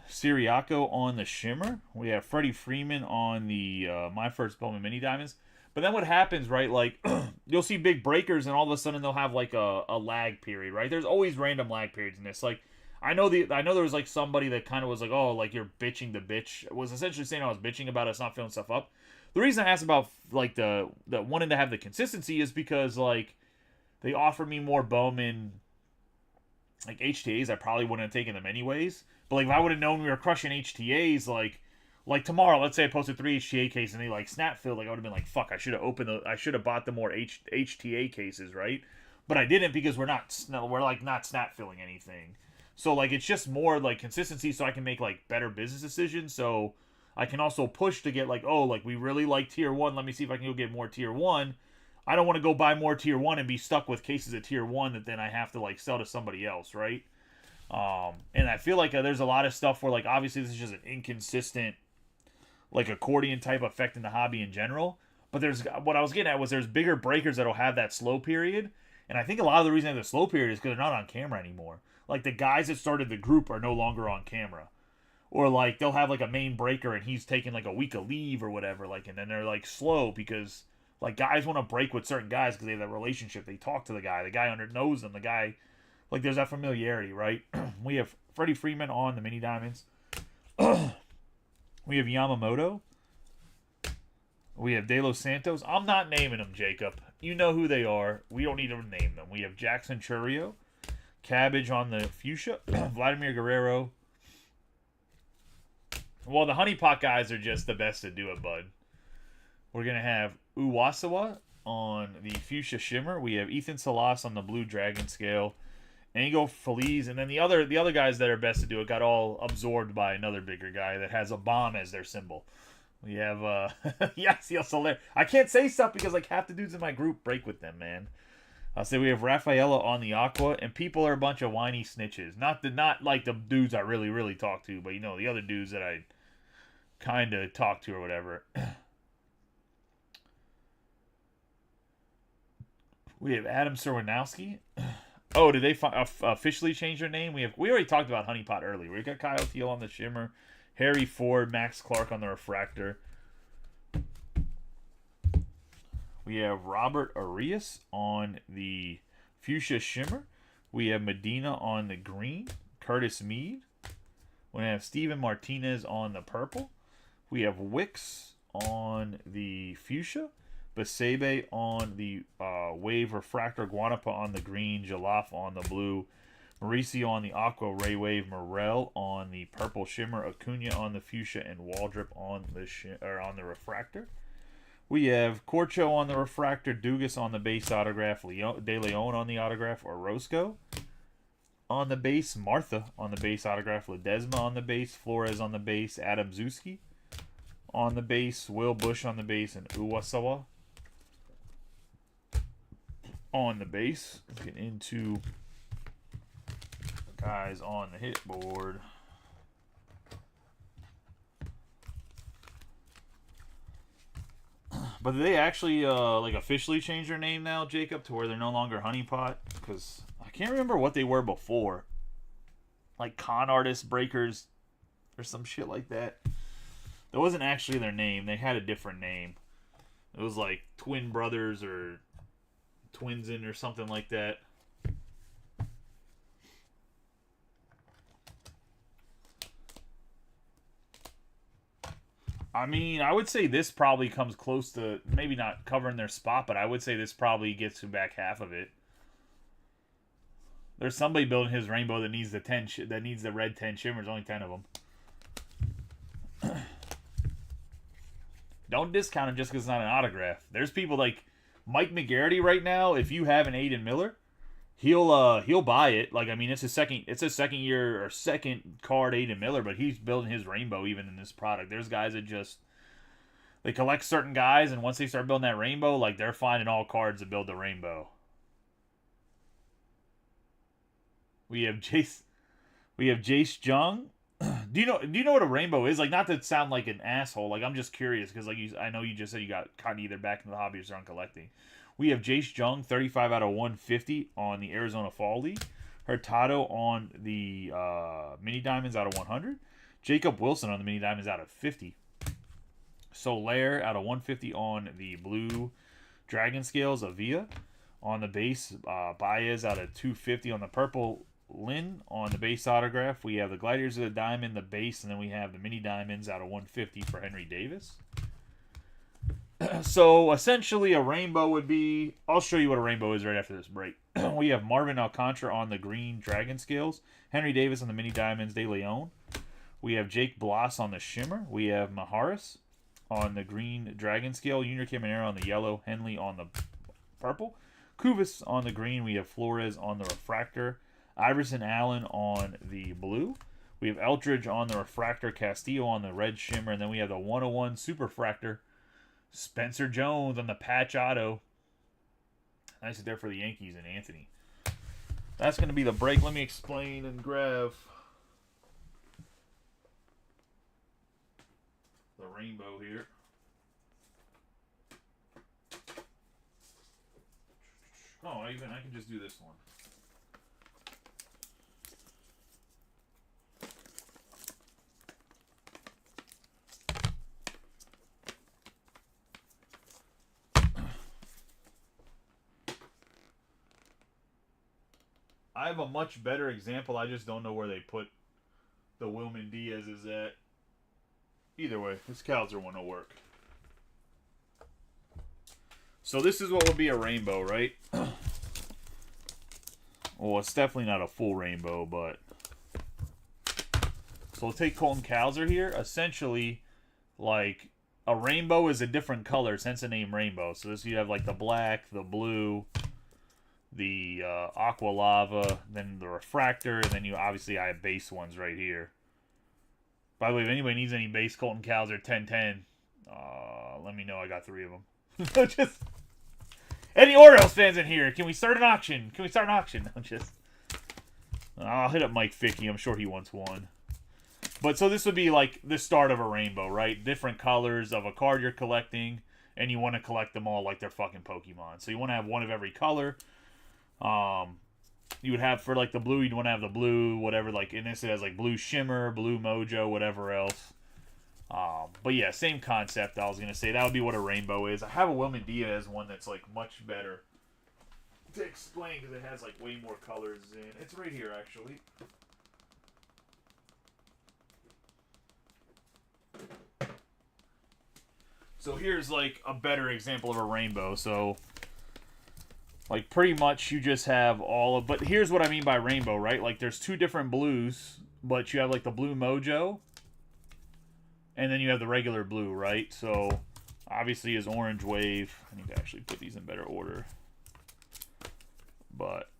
[SPEAKER 1] Siriaco on the Shimmer. We have Freddie Freeman on the My First Bowman Mini Diamonds. But then what happens, right? Like, you'll see big breakers, and all of a sudden they'll have like a lag period, right? There's always random lag periods in this. Like, I know there was like somebody that kind of was like, oh, like you're bitching the bitch. Was essentially saying I was bitching about us not filling stuff up. The reason I asked about like the wanting to have the consistency is because like they offered me more Bowman like HTAs. I probably wouldn't have taken them anyways. But like if I would have known we were crushing HTAs, like tomorrow, let's say I posted 3 HTA cases and they like snap filled, like I would have been like, fuck, I should have bought the more HTA cases, right? But I didn't because we're not snap filling anything. So like it's just more like consistency, so I can make like better business decisions. So I can also push to get like, oh, like we really like tier 1. Let me see if I can go get more tier 1. I don't want to go buy more tier 1 and be stuck with cases of tier 1 that then I have to like sell to somebody else, right? And I feel like there's a lot of stuff where like obviously this is just an inconsistent like accordion type effect in the hobby in general. But there's what I was getting at was there's bigger breakers that'll have that slow period. And I think a lot of the reason they have the slow period is because they're not on camera anymore. Like the guys that started the group are no longer on camera. Or like they'll have like a main breaker and he's taking like a week of leave or whatever, like, and then they're like slow because like guys want to break with certain guys because they have that relationship. They talk to the guy under knows them, the guy, like there's that familiarity, right? We have Freddie Freeman on the mini diamonds. We have Yamamoto. We have De Los Santos. I'm not naming them, Jacob. You know who they are. We don't need to name them. We have Jackson Chourio, Cabbage on the fuchsia, Vladimir Guerrero. Well, the honeypot guys are just the best to do it, bud. We're going to have Uwasawa on the fuchsia shimmer. We have Ethan Salas on the blue dragon scale. Angel Feliz, and then the other guys that are best to do it got all absorbed by another bigger guy that has a bomb as their symbol. We have Yasiel Soler. I can't say stuff because like half the dudes in my group break with them, man. I'll say we have Rafaela on the aqua, and people are a bunch of whiny snitches. Not like the dudes I really talk to, but you know the other dudes that I kind of talk to or whatever. We have Adam Serwanowski. Oh, did they officially change their name? We already talked about Honeypot earlier. We got Kyle Teal on the shimmer, Harry Ford, Max Clark on the refractor. We have Robert Arias on the fuchsia shimmer. We have Medina on the green, Curtis Mead. We have Steven Martinez on the purple. We have Wicks on the fuchsia. Basebe on the wave refractor, Guanapa on the green, Jalaf on the blue, Mauricio on the aqua, Ray Wave, Morel on the purple shimmer, Acuna on the fuchsia, and Waldrop on the refractor. We have Corcho on the refractor, Dugas on the base autograph, De Leon on the autograph, Orozco on the base, Martha on the base autograph, Ledesma on the base, Flores on the base, Adam Zuski on the base, Will Bush on the base, and Uwasawa on the base. Let's get into guys on the hit board. But did they actually like officially change their name now, Jacob, to where they're no longer Honeypot? Because I can't remember what they were before. Like con artist breakers or some shit like that. That wasn't actually their name. They had a different name. It was like Twin Brothers or Twinsin or something like that. I mean, I would say this probably comes close to maybe not covering their spot, but I would say this probably gets back half of it. There's somebody building his rainbow that needs the red 10 shimmers. Only 10 of them. Don't discount him just because it's not an autograph. There's people like Mike McGarity right now. If you have an Aiden Miller, he'll buy it. Like I mean, it's a second year or second card Aiden Miller, but he's building his rainbow even in this product. There's guys that just they collect certain guys, and once they start building that rainbow, like they're finding all cards to build the rainbow. We have Jace Jung. Do you know what a rainbow is? Like, not to sound like an asshole. Like, I'm just curious because, like, I know you just said you got caught either back into the hobby or starting collecting. We have Jace Jung, 35 out of 150 on the Arizona Fall League. Hurtado on the mini diamonds out of 100. Jacob Wilson on the mini diamonds out of 50. Soler out of 150 on the blue dragon scales. Avila on the base. Baez out of 250 on the purple. Lynn on the base autograph. We have the Gladiators of the Diamond, the base, and then we have the mini diamonds out of 150 for Henry Davis. So essentially a rainbow would be, I'll show you what a rainbow is right after this break. We have Marvin Alcantara on the green dragon scales, Henry Davis on the mini diamonds, De Leon. We have Jake Bloss on the shimmer. We have Maharis on the green dragon scale, Junior Caminero on the yellow, Henley on the purple, Kuvas on the green. We have Flores on the refractor, Iverson Allen on the blue. We have Eldridge on the refractor, Castillo on the red shimmer, and then we have the 101 Superfractor, Spencer Jones on the patch auto. Nice there for the Yankees and Anthony. That's going to be the break. Let me explain and grab the rainbow here. Oh, I can just do this one. I have a much better example. I just don't know where they put the Wilman Diaz is at. Either way, this Calzer one will work. So this is what would be a rainbow, right? Well, it's definitely not a full rainbow, but... So we'll take Colton Calzer here. Essentially, like, a rainbow is a different color, hence the name rainbow. So this you have, like, the black, the blue, the aqua lava, then the refractor, and then I have base ones right here. By the way, if anybody needs any base Colton Calzer 1010, let me know. I got 3 of them. Just any Orioles fans in here, can we start an auction? Can we start an auction? I'll hit up Mike Fickey. I'm sure he wants one. But so this would be like the start of a rainbow, right? Different colors of a card you're collecting, and you want to collect them all like they're fucking Pokemon. So you want to have one of every color. You would have for like the blue, you'd want to have the blue, whatever. Like in this, it has like blue shimmer, blue mojo, whatever else. But yeah, same concept. I was gonna say that would be what a rainbow is. I have a Wilman Diaz one that's like much better to explain because it has like way more colors in. It's right here actually. So here's like a better example of a rainbow. So like pretty much you just have all of, but here's what I mean by rainbow, right? Like there's 2 different blues, but you have like the blue mojo, and then you have the regular blue, right? So obviously is orange wave. I need to actually put these in better order. But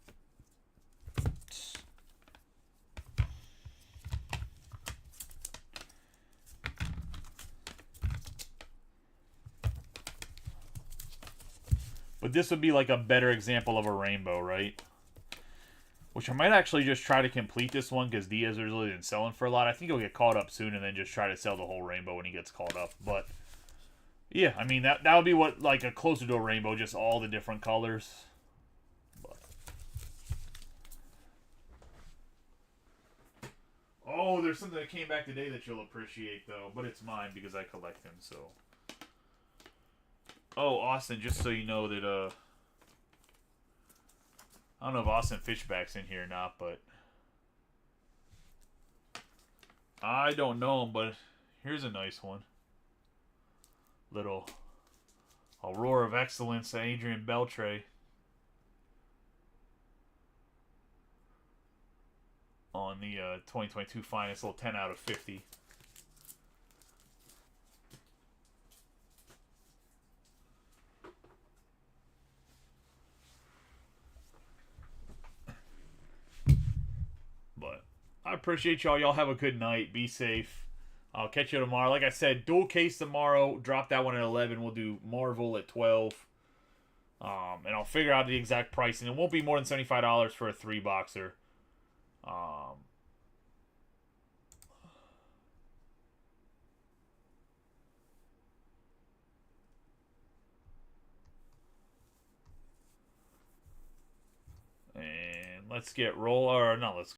[SPEAKER 1] this would be like a better example of a rainbow, right? Which I might actually just try to complete this one because Diaz really isn't selling for a lot. I think he'll get caught up soon and then just try to sell the whole rainbow when he gets caught up. But yeah, I mean that would be what like a closer to a rainbow, just all the different colors. But. Oh, there's something that came back today that you'll appreciate though, but it's mine because I collect them. So. Oh, Austin, just so you know that, I don't know if Austin Fishback's in here or not, but I don't know him, but here's a nice one. Little Aurora of Excellence, Adrian Beltre. On the 2022 finest, little 10 out of 50. But I appreciate y'all. Y'all have a good night. Be safe. I'll catch you tomorrow. Like I said, dual case tomorrow. Drop that one at 11. We'll do Marvel at 12. And I'll figure out the exact pricing. It won't be more than $75 for a 3-boxer. And let's get roll, or not let's